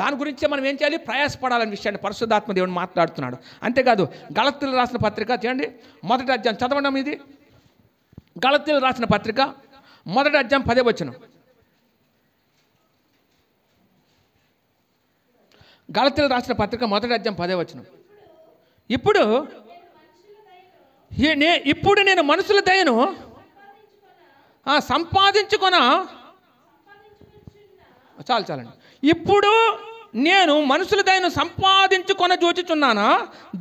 దాని గురించే మనం ఏం చేయాలి? ప్రయాసపడాలనే విషయాన్ని పరిశుద్ధాత్మ దేవుడు మాట్లాడుతున్నాడు. అంతేకాదు గలతీయులు రాసిన పత్రిక చేయండి, 1వ అధ్యాయం చదవడం. ఇది గలతీయులు రాసిన పత్రిక 1వ అధ్యాయం 10వ వచనం. గలతీయులు రాసిన పత్రిక 1వ అధ్యాయం 10వ వచనం. ఇప్పుడు నేను మనుషుల దయను చాలండి. ఇప్పుడు నేను మనుషుల దయను సంపాదించుకొని చూచుచున్నానా,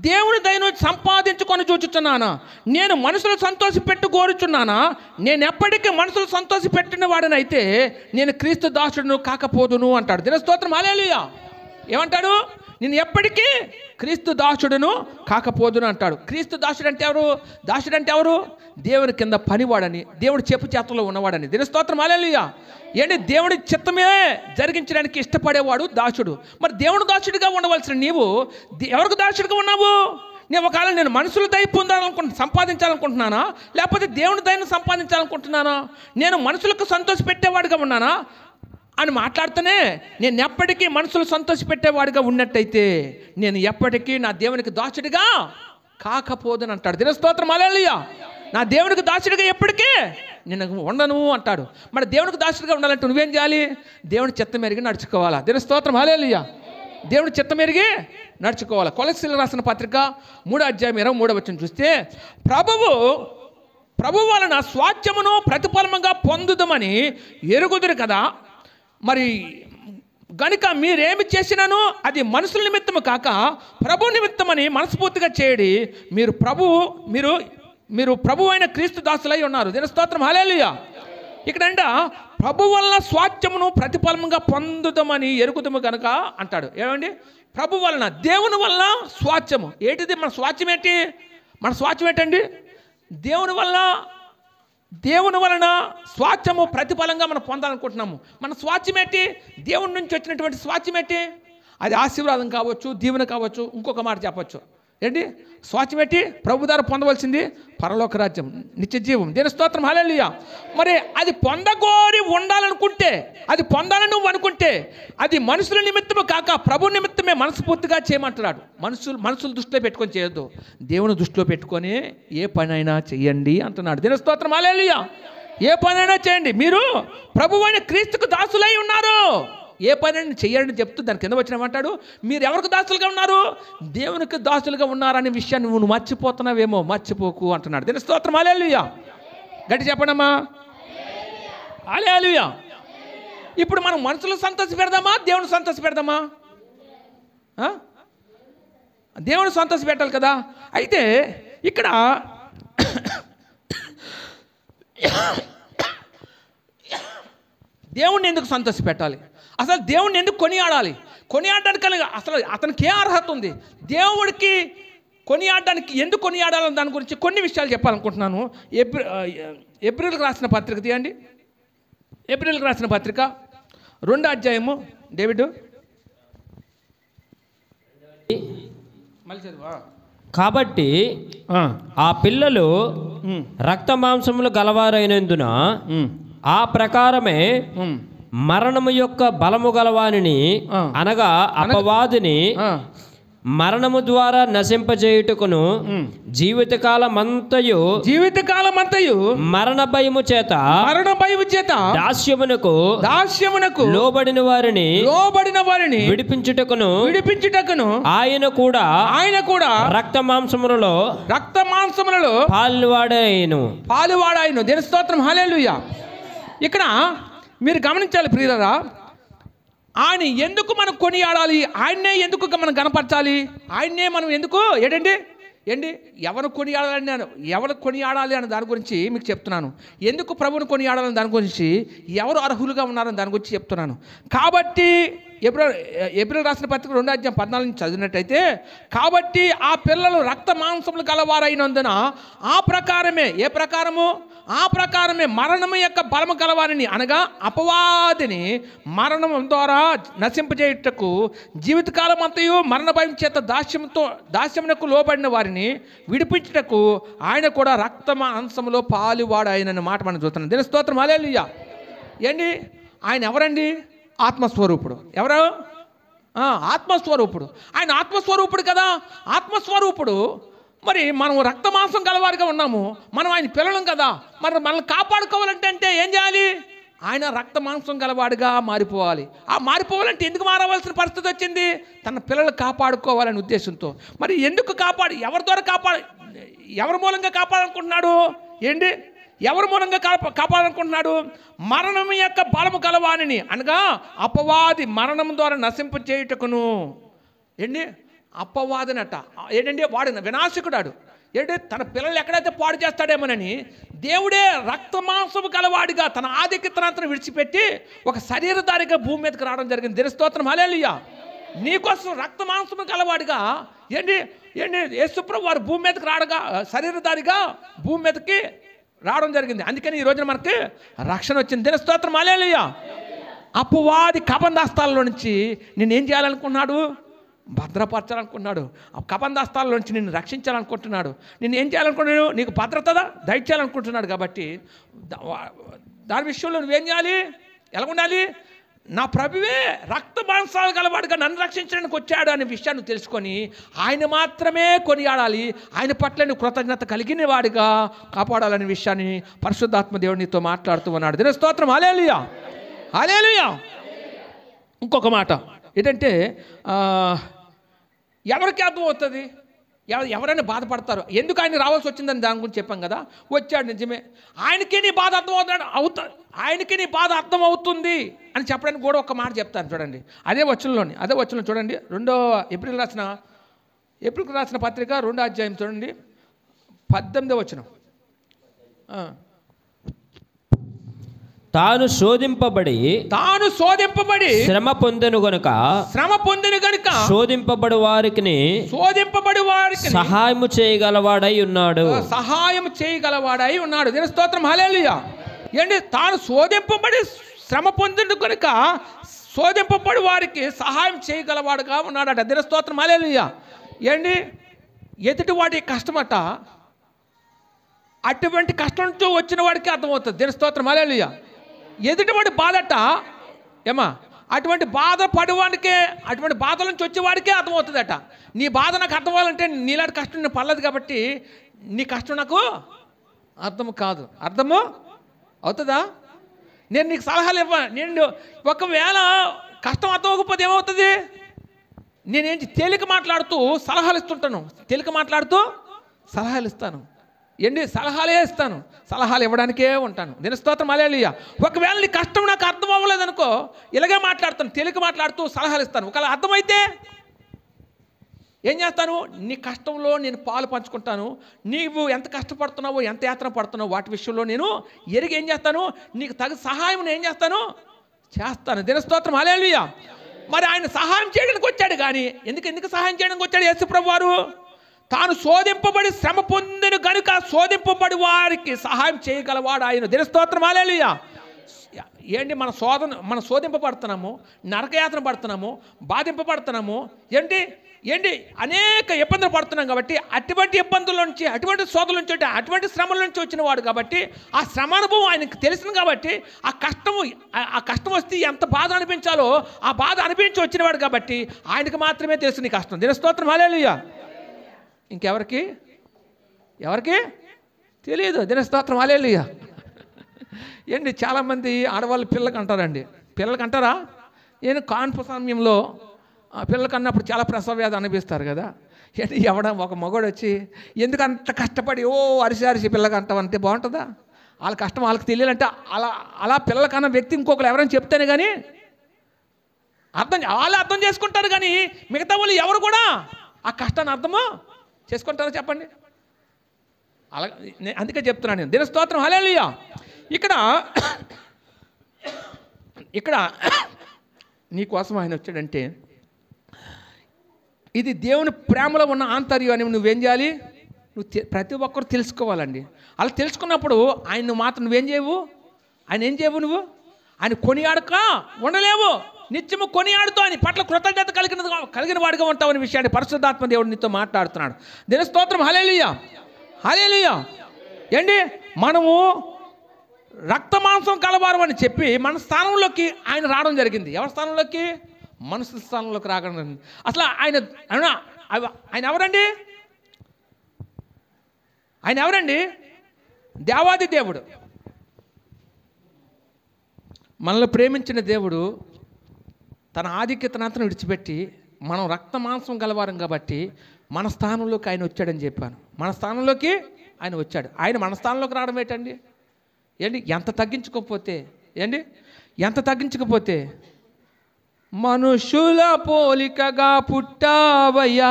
దేవుని దయను సంపాదించుకొని చూచుచున్నానా? నేను మనుషులు సంతోషపెట్టు కోరుచున్నానా? నేను ఎప్పటికీ మనుషులు సంతోషపెట్టిన వాడినైతే నేను క్రీస్తు దాసుడును కాకపోదును అంటాడు. దీని స్తోత్రం హల్లెలూయా. ఏమంటాడు? నేను ఎప్పటికీ క్రీస్తు దాసుడును కాకపోదును అంటాడు. క్రీస్తు దాసుడు అంటే ఎవరు? దాసుడు అంటే ఎవరు? దేవుని కింద పనివాడని, దేవుడి చెప్పు చేతలో ఉన్నవాడని. దీని స్తోత్రం హల్లెలూయా. దేవుడి చిత్తమే జరిగించడానికి ఇష్టపడేవాడు దాసుడు. మరి దేవుడు దాసుడిగా ఉండవలసిన నీవు ఎవరికి దాసుడిగా ఉన్నావు? నేను మనుషుల దయ సంపాదించాలనుకుంటున్నానా, లేకపోతే దేవుని దయను సంపాదించాలనుకుంటున్నానా? నేను మనుషులకు సంతోషపెట్టేవాడిగా ఉన్నానా అని మాట్లాడితేనే, నేను ఎప్పటికీ మనుషులు సంతోషపెట్టేవాడిగా ఉన్నట్టయితే నేను ఎప్పటికీ నా దేవునికి దాసుడిగా కాకపోదని అంటాడు. దీని స్తోత్రం హల్లెలూయా. నా దేవునికి దాసుడిగా ఎప్పటికీ నేను ఉండను అంటాడు. మరి దేవునికి దాసుడిగా ఉండాలంటే నువ్వేం చేయాలి? దేవుని చిత్తం ఎరిగి నడుచుకోవాలా. దీని స్తోత్రం హల్లెలూయా. దేవుని చిత్తం ఎరిగి నడుచుకోవాలి. కొలస్సీయులకు రాసిన పత్రిక 3వ అధ్యాయం 23వ వచనం చూస్తే, ప్రభు వలన స్వాస్థ్యమును ప్రతిఫలముగా పొందుదమని ఎరుగుదురు కదా. మరి గనుక మీరేమి చేసినాను అది మనుషుల నిమిత్తము కాక ప్రభు నిమిత్తమని మనస్ఫూర్తిగా చేయడి. మీరు ప్రభు అయిన క్రీస్తు దాసులై ఉన్నారు. దీని స్తోత్రం హల్లెలూయా. ఇక్కడంట ప్రభు వలన స్వాస్థ్యమును ప్రతిఫలముగా పొందుదామని ఎరుగుదము కనుక అంటాడు. ఏమండి? ప్రభు వలన, దేవుని వలన స్వాస్థ్యము ఏంటిది? మన స్వాస్థ్యం ఏంటి? మన స్వాస్థ్యం ఏంటండి? దేవుని వలన స్వాస్థ్యము ప్రతిఫలంగా మనం పొందాలనుకుంటున్నాము. మన స్వాస్థ్యం ఏంటి? దేవుని నుంచి వచ్చినటువంటి స్వాస్థ్యం ఏంటి? అది ఆశీర్వాదం కావచ్చు, దీవెన కావచ్చు. ఇంకొక మాట చెప్పచ్చు. స్వాస్థ్యం ఏంటి? ప్రభు ద్వారా పొందవలసింది పరలోక రాజ్యం, నిత్య జీవం. దీని స్తోత్రం హల్లెలూయా. మరి అది పొందగోరి ఉండాలనుకుంటే, అది పొందాలని నువ్వు అనుకుంటే, అది మనుషుల నిమిత్తము కాక ప్రభు నిమిత్తమే మనస్ఫూర్తిగా చేయమంటున్నాడు. మనుషుల దృష్టిలో పెట్టుకొని చేయొద్దు, దేవుని దృష్టిలో పెట్టుకొని ఏ పనైనా చెయ్యండి అంటున్నాడు. దీని స్తోత్రం హల్లెలూయా. ఏ పనైనా చేయండి, మీరు ప్రభు అయిన క్రీస్తుకు దాసులై ఉన్నారు. ఏ పనైనా చెయ్యండి చెప్తూ దాని కింద వచ్చినామంటాడు. మీరు ఎవరికి దాసులుగా ఉన్నారు? దేవునికి దాసులుగా ఉన్నారనే విషయాన్ని నువ్వు మర్చిపోతున్నావేమో, మర్చిపోకు అంటున్నాడు. దీని స్తోత్రం హల్లెలూయా. గట్టి చెప్పండమ్మా, హల్లెలూయా. ఇప్పుడు మనం మనుషులు సంతోష పెడదామా, దేవుని సంతోష పెడదామా? దేవుని సంతోష పెట్టాలి కదా. అయితే ఇక్కడ దేవుణ్ణి ఎందుకు సంతోష పెట్టాలి? అసలు దేవుణ్ణి ఎందుకు కొనియాడాలి? కొనియాడడానికి అసలు అతనికి ఏ అర్హత ఉంది? దేవుడికి కొనియాడడానికి ఎందుకు కొనియాడాలని దాని గురించి కొన్ని విషయాలు చెప్పాలనుకుంటున్నాను. ఏప్రిల్కి రాసిన పత్రిక తీయండి. ఏప్రిల్కి రాసిన పత్రిక 2వ అధ్యాయము. డేవిడ్ మళ్ళీ చదువా. కాబట్టి ఆ పిల్లలు రక్త మాంసములు గలవారైనందున ఆ ప్రకారమే మరణము యొక్క బలము గలవానిని అనగా అపవాదిని మరణము ద్వారా నశింపజేయుటకును జీవితకాలమంతయు మరణ భయము చేత దాస్యమునకు లోబడిన వారిని విడిపించుటకును ఆయన కూడా రక్త మాంసములలో పాలువాడాయను. దేని స్తోత్రం, హల్లెలూయా. ఇక్కడ మీరు గమనించాలి ప్రియులారా, ఆయన ఎందుకు మనం కొనియాడాలి, ఆయన్నే ఎందుకు మనం గణపరచాలి, ఆయన్నే మనం ఎందుకు ఎవరు కొనియాడాలని ఎవరు కొనియాడాలి అనే దాని గురించి మీకు చెప్తున్నాను. ఎందుకు ప్రభువుని కొనియాడాలని దాని గురించి, ఎవరు అర్హులుగా ఉన్నారని దాని గురించి చెప్తున్నాను. కాబట్టి ఏప్రిల్ రాసిన పత్రిక 2:14 నుంచి చదివినట్టయితే, కాబట్టి ఆ పిల్లలు రక్త మాంసములు గలవారైనందున ఆ ప్రకారమే మరణము యొక్క బలము గలవారిని అనగా అపవాదిని మరణం ద్వారా నశింపజేయుటకు జీవితకాలం అంతయు మరణ భయం చేత దాస్యమునకు లోబడిన వారిని విడిపించుటకు ఆయన కూడా రక్త మాంసములో పాలువాడాయనన్న మాట మనం చూస్తున్నాం. దీని స్తోత్రం, హల్లెలూయా. ఏంటి ఆయన ఎవరండి? ఆత్మస్వరూపుడు. ఎవరు? ఆత్మస్వరూపుడు. ఆయన ఆత్మస్వరూపుడు కదా. ఆత్మస్వరూపుడు. మరి మనం రక్త మాంసం గలవారిగా ఉన్నాము, మనం ఆయన పిల్లలం కదా. మరి మనల్ని కాపాడుకోవాలంటే ఏం చేయాలి? ఆయన రక్త మాంసం గలవాడిగా మారిపోవాలి. మారిపోవాలంటే ఎందుకు మారవలసిన పరిస్థితి వచ్చింది? తన పిల్లలు కాపాడుకోవాలనే ఉద్దేశంతో. మరి ఎందుకు ఎవరి ద్వారా ఎవరి మూలంగా కాపాడాలనుకుంటున్నాడు? ఎవరి మూలంగా కాపాడాలనుకుంటున్నాడు? మరణం యొక్క బలము గలవానిని అనగా అపవాది మరణం ద్వారా నశింపచేయుటకును. అపవాదినట వాడు వినాశకుడాడు. తన పిల్లలు ఎక్కడైతే పాడు చేస్తాడేమోనని దేవుడే రక్త మాంసము గలవాడిగా తన ఆధిక్యతను విడిచిపెట్టి ఒక శరీరధారిగా భూమి మీదకి రావడం జరిగింది. దీని స్తోత్రం, హల్లెలూయా. నీకోసం రక్త మాంసము గలవాడిగా యేసుప్రభువు వారు భూమి మీదకి రాడగా శరీరధారిగా భూమి మీదకి రావడం జరిగింది. అందుకని ఈ రోజున మనకి రక్షణ వచ్చింది. దీని స్తోత్రం, హల్లెలూయా. అపవాది కబంధాస్తాల్లో నుంచి నేనేం చేయాలనుకున్నాడు? భద్రపరచాలనుకుంటున్నాడు. ఆ కబంధాస్తాల నుంచి నిన్ను రక్షించాలనుకుంటున్నాడు. నిన్ను ఏం చేయాలనుకుంటున్నాడు? నీకు భద్రత దయచేయాలనుకుంటున్నాడు. కాబట్టి దాని విషయంలో నువ్వేం చేయాలి? ఎలా ఉండాలి? నా ప్రభువే రక్త మాంసాలు గలవాడుగా నన్ను రక్షించడానికి వచ్చాడు అనే విషయాన్ని తెలుసుకొని ఆయన మాత్రమే కొనియాడాలి. ఆయన పట్ల నువ్వు కృతజ్ఞత కలిగిన వాడిగా కాపాడాలనే విషయాన్ని పరిశుద్ధాత్మ దేవుడు నీతో మాట్లాడుతూ ఉన్నాడు. దీని స్తోత్రం, హల్లెలూయా, హల్లెలూయా. ఇంకొక మాట ఏంటంటే, ఎవరికి అర్థమవుతుంది? ఎవరైనా బాధపడతారు. ఎందుకు ఆయన రావాల్సి వచ్చిందని దాని గురించి చెప్పాం కదా. వచ్చాడు, నిజమే. ఆయనకి నీ బాధ ఆయనకి నీ బాధ అర్థం అవుతుంది అని చెప్పడానికి కూడా ఒక మాట చెప్తాను చూడండి. అదే వచనంలో చూడండి. ఏప్రిల్ రాసిన పత్రిక 2వ అధ్యాయం చూడండి, 18వ వచనం. తాను శోధింపబడి శ్రమ పొందెను గనుక శోధింపబడు వారికి సహాయము చేయగలవాడై ఉన్నాడు. దీని స్తోత్రం, హల్లెలూయా. తాను శోధింపబడి శ్రమ పొందెను గనుక శోధింపబడి వారికి సహాయం చేయగలవాడుగా ఉన్నాడట. దీని స్తోత్రం, హల్లెలూయా. ఎదుటి వాడి కష్టమట, అటువంటి కష్టంతో వచ్చిన వాడికి అర్థమవుతుంది. దీని స్తోత్రం, హల్లెలూయా. ఎదుటివాడి బాధట అటువంటి బాధ పడేవాడికే, అటువంటి బాధల నుంచి వచ్చేవాడికే అర్థమవుతుందట. నీ బాధ నాకు అర్థం అవ్వాలంటే నీలాంటి కష్టం నేను పడలేదు కాబట్టి నీ కష్టం నాకు అర్థం కాదు. అర్థము అవుతుందా? నేను నీకు సలహాలు నేను ఒకవేళ కష్టం అర్థం అవ్వకపోతే ఏమవుతుంది? నేనేంటి తేలిక మాట్లాడుతూ సలహాలు ఇస్తాను. సలహాలే ఇస్తాను, సలహాలు ఇవ్వడానికే ఉంటాను. దీని స్తోత్రం, హల్లెలూయా. ఒకవేళ నీ కష్టం నాకు అర్థం అవ్వలేదనుకో, ఇలాగే మాట్లాడతాను, తేలిక మాట్లాడుతూ సలహాలు ఇస్తాను. ఒకవేళ అర్థమైతే ఏం చేస్తాను? నీ కష్టంలో నేను పాలు పంచుకుంటాను. నీవు ఎంత కష్టపడుతున్నావో, ఎంత యాత్ర పడుతున్నావో వాటి విషయంలో నేను ఎరిగి ఏం చేస్తాను? నీకు తగు సహాయం నేను ఏం చేస్తాను? దీని స్తోత్రం, హల్లెలూయా. మరి ఆయన సహాయం చేయడానికి వచ్చాడు. కానీ ఎందుకు సహాయం చేయడానికి వచ్చాడు యేసుప్రభువు వారు? తాను శోధింపబడి శ్రమ పొందెను గనుక శోధింపబడి వారికి సహాయం చేయగలవాడు ఆయన. దీని స్తోత్రం, హల్లెలూయా. ఏంటి మన శోధింపబడుతున్నాము, నరకయాతన పడుతున్నాము, బాధింపబడుతున్నాము, ఏంటి అనేక ఇబ్బందులు పడుతున్నాం కాబట్టి అటువంటి ఇబ్బందుల నుంచి, అటువంటి శోధల నుంచి, అటువంటి శ్రమల నుంచి వచ్చిన వాడు కాబట్టి ఆ శ్రమ అనుభవం ఆయనకు తెలిసింది కాబట్టి ఆ కష్టం వస్తే ఎంత బాధ అనిపించాలో ఆ బాధ అనిపించి వచ్చినవాడు కాబట్టి ఆయనకు మాత్రమే తెలుసు నీ కష్టం. దీని స్తోత్రం హల్లెలూయా. ఇంకెవరికి తెలియదు. దీని స్తోత్రం హల్లెలూయా. ఏంటి చాలామంది ఆడవాళ్ళు పిల్లలకు అంటారండి. పిల్లలకు అంటారా? నేను కాన్పు సమయంలో పిల్లలకు అన్నప్పుడు చాలా ప్రసవ వ్యాధి అనిపిస్తారు కదా. ఏంటి ఒక మగోడు వచ్చి ఎందుకు అంత కష్టపడి అరిసి పిల్లకి అంటావంటే బాగుంటుందా? వాళ్ళ కష్టం వాళ్ళకి తెలియాలంటే అలా పిల్లలకన్నా వ్యక్తి ఇంకొకరు ఎవరైనా చెప్తేనే కానీ వాళ్ళే అర్థం చేసుకుంటారు. కానీ మిగతా వాళ్ళు ఎవరు కూడా ఆ కష్టాన్ని అర్థమో చేసుకుంటారో చెప్పండి. అలా అందుకే చెప్తున్నాను నేను. దీని స్తోత్రం హల్లెలూయా. ఇక్కడ నీకోసం ఆయన వచ్చాడంటే ఇది దేవుని ప్రేమలో ఉన్న ఆంతర్యం అని నువ్వేం చేయాలి? ప్రతి ఒక్కరు తెలుసుకోవాలండి. అలా తెలుసుకున్నప్పుడు ఆయన మాత్రం నువ్వేం చేయవు? ఆయన ఏం చేయవు? నువ్వు ఆయన కొనియాడక ఉండలేవు. నిత్యము కొనియాడుతూ ఆయన పట్ల కృతజ్ఞత కలిగిన వాడిగా ఉంటావు అనే విషయాన్ని పరిశుద్ధాత్మ దేవుడు నీతో మాట్లాడుతున్నాడు. దీని స్తోత్రం హల్లెలూయా. హల్లెలూయా. ఏంటి మనము రక్త మాంసం కలవారు అని చెప్పి మన స్థానంలోకి ఆయన రావడం జరిగింది. ఎవరి స్థానంలోకి? మనుషుల స్థానంలోకి రావడం. అసలు ఆయన ఎవరండి? ఆయన ఎవరండి? దేవాది దేవుడు. మనల్ని ప్రేమించిన దేవుడు తన ఆధిక్యతనంతా విడిచిపెట్టి మనం రక్త మాంసం గలవారం కాబట్టి మన స్థానంలోకి ఆయన వచ్చాడని చెప్పాను. మన స్థానంలోకి ఆయన వచ్చాడు. ఆయన మన స్థానంలోకి రావడం ఏంటండి? ఎంత తగ్గించకపోతే మనుషుల పోలికగా పుట్టావయ్యా,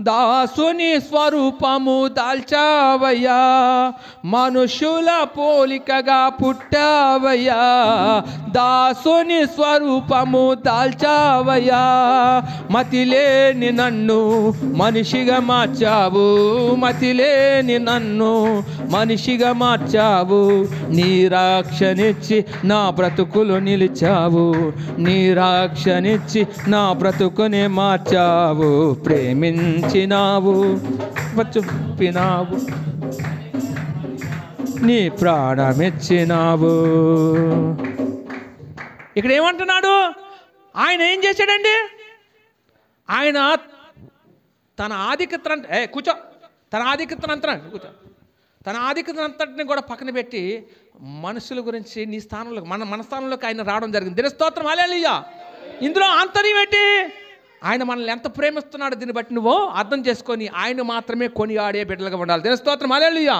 దాసుని స్వరూపము దాల్చావయ్యా. మనుషుల పోలికగా పుట్టావయ్యా, దాసుని స్వరూపము దాల్చావయ్యా. మతిలేని నన్ను మనిషిగా మార్చావు, మతిలేని నన్ను మనిషిగా మార్చావు. నీ రక్షనిచ్చి నా బ్రతుకులు నిలిచావు, నీ రక్షనిచ్చి నా బ్రతుకునే మార్చావు. ప్రేమించినావు, చూపినావు, నీ ప్రాణమిచ్చినావు. ఇక్కడ ఏమంటున్నాడు? ఆయన ఏం చేశాడండి? ఆయన తన ఆధిక్యతను కూర్చో, తన ఆధిక్యతనంతటిని కూడా పక్కన పెట్టి మనుషుల గురించి నీ స్థానంలో మన స్థానంలోకి ఆయన రావడం జరిగింది. దీని స్తోత్రం హల్లెలూయా. ఇందులో ఆంతర్యం ఏంటి? ఆయన మనల్ని ఎంత ప్రేమిస్తున్నాడో దీన్ని బట్టి నువ్వు అర్థం చేసుకొని ఆయన మాత్రమే కొనియాడే బిడ్డలుగా ఉండాలి. దీని స్తోత్రం హల్లెలూయా.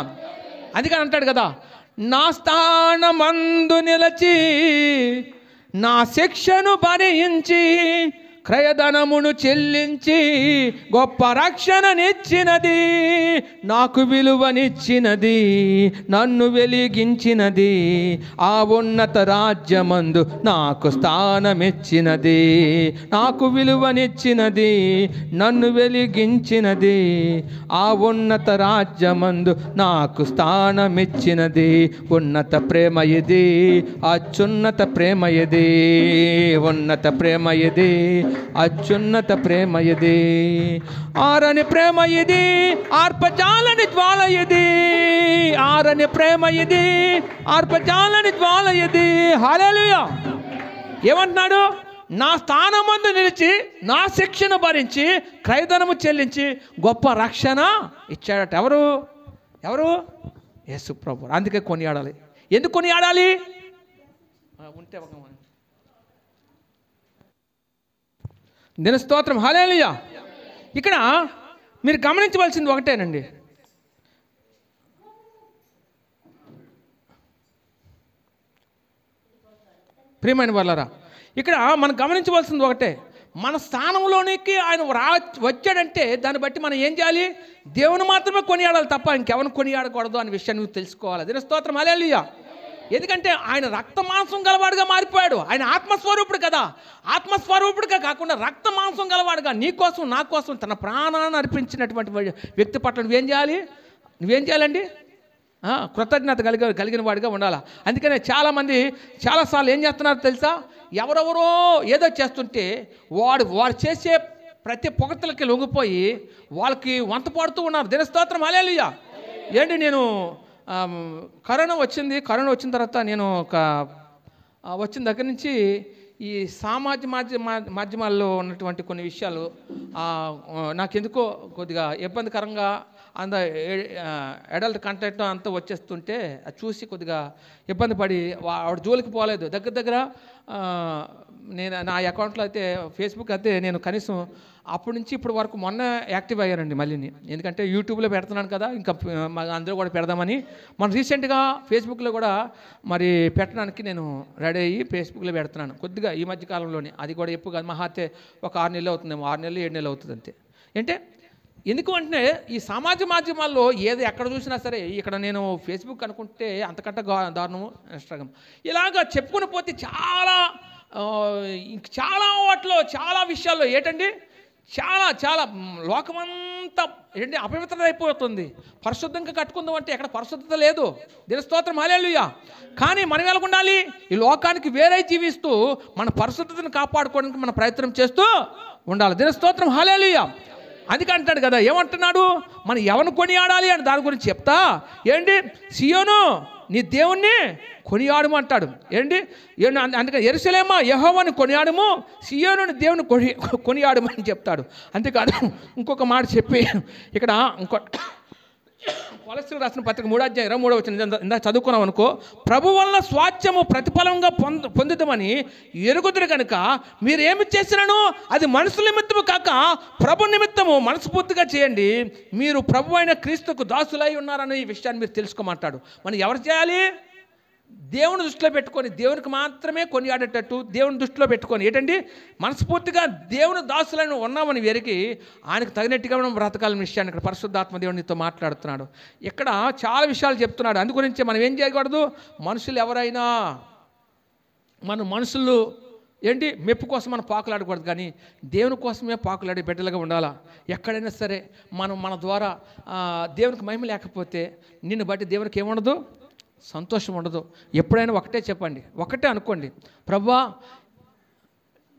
అందుకని అంటాడు కదా, నా స్థానమందు నిలచి నా శిక్షను భరించి క్రయధనమును చెల్లించి గొప్ప రక్షణనిచ్చినది, నాకు విలువనిచ్చినది, నన్ను వెలిగించినది, ఆ ఉన్నత రాజ్యమందు నాకు స్థానమిచ్చినది. నాకు విలువనిచ్చినది, నన్ను వెలిగించినది, ఆ ఉన్నత రాజ్యమందు నాకు స్థానమిచ్చినది. ఉన్నత ప్రేమ ఇది, అత్యున్నత ప్రేమ ఇది, ఉన్నత ప్రేమ ఇది, అత్యున్నత ప్రేమ ఇది. ఆరని ప్రేమ ఇది, ఆర్పజాలని జ్వాల ఇది. ఆరని ప్రేమ ఇది, ఆర్పజాలని జ్వాల ఇది. హల్లెలూయా. ఏమంటున్నాడు? నా స్థానమందు నిలిచి నా శిక్షను భరించి క్రయధనము చెల్లించి గొప్ప రక్షణ ఇచ్చాడట. ఎవరు? యేసు ప్రభువు. అందుకే కొనియాడాలి. ఎందుకు కొనియాడాలి? ఉంటే ఒక దీని స్తోత్రం హల్లెలూయా. ఇక్కడ మీరు గమనించవలసింది ఒకటేనండి. ప్రియమైన వాళ్ళారా, ఇక్కడ మనం గమనించవలసింది ఒకటే. మన స్థానంలోనికి ఆయన వచ్చాడంటే దాన్ని బట్టి మనం ఏం చేయాలి? దేవుని మాత్రమే కొనియాడాలి తప్ప ఇంకెవరిని కొనియాడకూడదు అనే విషయాన్ని నువ్వు తెలుసుకోవాలి. దీని స్తోత్రం హల్లెలూయా. ఎందుకంటే ఆయన రక్త మాంసం గలవాడుగా మారిపోయాడు. ఆయన ఆత్మస్వరూపుడు కదా. ఆత్మస్వరూపుడుగా కాకుండా రక్త మాంసం గలవాడుగా నీ కోసం నా కోసం తన ప్రాణాన్ని అర్పించినటువంటి వ్యక్తి పట్ల నువ్వేం చేయాలండి? కృతజ్ఞత కలిగిన వాడిగా ఉండాలి. అందుకనే చాలామంది చాలాసార్లు ఏం చేస్తున్నారు తెలుసా, ఎవరెవరో ఏదో చేస్తుంటే వాడు చేసే ప్రతి పొగడ్తలకి లొంగిపోయి వాళ్ళకి వంత పాడుతూ ఉన్నారు. దినస్తోత్రం హల్లెలూయా. ఏంటి నేను కరోనా వచ్చిన తర్వాత నేను వచ్చిన దగ్గర నుంచి ఈ మాధ్యమాల్లో ఉన్నటువంటి కొన్ని విషయాలు నాకెందుకో కొద్దిగా ఇబ్బందికరంగా అడల్ట్ కంటెంట్ అంతా వచ్చేస్తుంటే అది చూసి కొద్దిగా ఇబ్బంది పడి ఆవిడ జోలికి పోలేదు. దగ్గర నేను నా అకౌంట్లో అయితే ఫేస్బుక్ అయితే నేను కనీసం అప్పటి నుంచి ఇప్పటి వరకు మొన్న యాక్టివ్ అయ్యానండి మళ్ళీని. ఎందుకంటే యూట్యూబ్లో పెడుతున్నాను కదా, ఇంకా అందరూ కూడా పెడదామని మన రీసెంట్గా ఫేస్బుక్లో కూడా మరి పెట్టడానికి నేను రెడీ అయ్యి ఫేస్బుక్లో పెడుతున్నాను కొద్దిగా ఈ మధ్య కాలంలోనే. అది కూడా ఎప్పుడు కాదు, మహా అయితే ఒక 6 నెలలు అవుతుందేమో, 6 నెలలు 7 నెలలు అవుతుంది అంతే. అంటే ఎందుకు అంటే ఈ సామాజిక మాధ్యమాల్లో ఏది ఎక్కడ చూసినా సరే, ఇక్కడ నేను ఫేస్బుక్ అనుకుంటే అంతకంటే దారుణము ఇన్స్టాగ్రామ్, ఇలాగా చెప్పుకుని పోతే చాలా వాటిలో చాలా విషయాల్లో ఏంటండి చాలా లోకమంతా ఏంటి అపవిత్రత అయిపోతుంది. పరిశుద్ధంగా కట్టుకుందాం అంటే ఎక్కడ పరిశుద్ధత లేదు. దినస్తోత్రం హల్లెలూయా. కానీ మనం ఎలా ఉండాలి, ఈ లోకానికి వేరే జీవిస్తూ మన పరిశుద్ధతను కాపాడుకోవడానికి మన ప్రయత్నం చేస్తూ ఉండాలి. దినస్తోత్రం హల్లెలూయా. అందుకంటాడు కదా, ఏమంటున్నాడు, మనం ఎవరిని కొనియాడాలి అని దాని గురించి చెప్తా. ఏంటి, సియోను నీ దేవుణ్ణి కొనియాడమంటాడు. ఏంటి, అందుకని యెరూషలేమా యెహోవాని కొనియాడము, సియోను దేవుని కొనియాడమని చెప్తాడు. అంతేకాదు ఇంకొక మాట చెప్పి ఇక్కడ కొలస్సీలకు రాసిన పత్రిక 3:23 ఇందాక చదువుకున్నాం అనుకో, ప్రభు వలన స్వాస్థ్యము ప్రతిఫలంగా పొందుతామని ఎరుగుదురు కనుక మీరేమి చేసినాను అది మనుషుల నిమిత్తము కాక ప్రభు నిమిత్తము మనస్ఫూర్తిగా చేయండి, మీరు ప్రభు అయిన క్రీస్తుకు దాసులై ఉన్నారని ఈ విషయాన్ని మీరు తెలుసుకోమంటాడు. మనం ఎవరు చేయాలి, దేవుని దృష్టిలో పెట్టుకొని, దేవునికి మాత్రమే కొనియాడేటట్టు దేవుని దృష్టిలో పెట్టుకొని ఏంటండి మనస్ఫూర్తిగా దేవుని దాసులను ఉన్నామని వెరిగి ఆయనకు తగినట్టుగా మనం బ్రతకాలని విషయాన్ని ఇక్కడ పరిశుద్ధాత్మ దేవునితో మాట్లాడుతున్నాడు. ఇక్కడ చాలా విషయాలు చెప్తున్నాడు. అందు గురించి మనం ఏం చేయకూడదు, మనుషులు ఎవరైనా మనుషులు ఏంటి మెప్పు కోసం మనం పాకులాడకూడదు, కానీ దేవుని కోసమే పాకులాడే బిడ్డలుగా ఉండాలా. ఎక్కడైనా సరే మన ద్వారా దేవునికి మహిమ లేకపోతే నిన్ను బట్టి దేవునికి ఏముండదు, సంతోషం ఉండదు. ఎప్పుడైనా ఒకటే చెప్పండి, ఒకటే అనుకోండి, ప్రభువా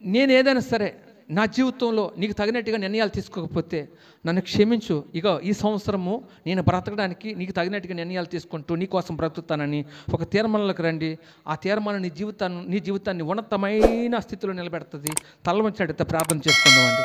నేను ఏదైనా సరే నా జీవితంలో నీకు తగినట్టుగా నిర్ణయాలు తీసుకోకపోతే నన్ను క్షమించు, ఇగో ఈ సంవత్సరము నేను బ్రతకడానికి నీకు తగినట్టుగా నిర్ణయాలు తీసుకుంటూ నీ కోసం బ్రతుకుతానని ఒక తీర్మానంలోకి రండి. ఆ తీర్మానం నీ జీవితాన్ని ఉన్నతమైన స్థితిలో నిలబెడుతుంది. తల వంచి అడిగితే ప్రార్థన చేసుకుందామండి.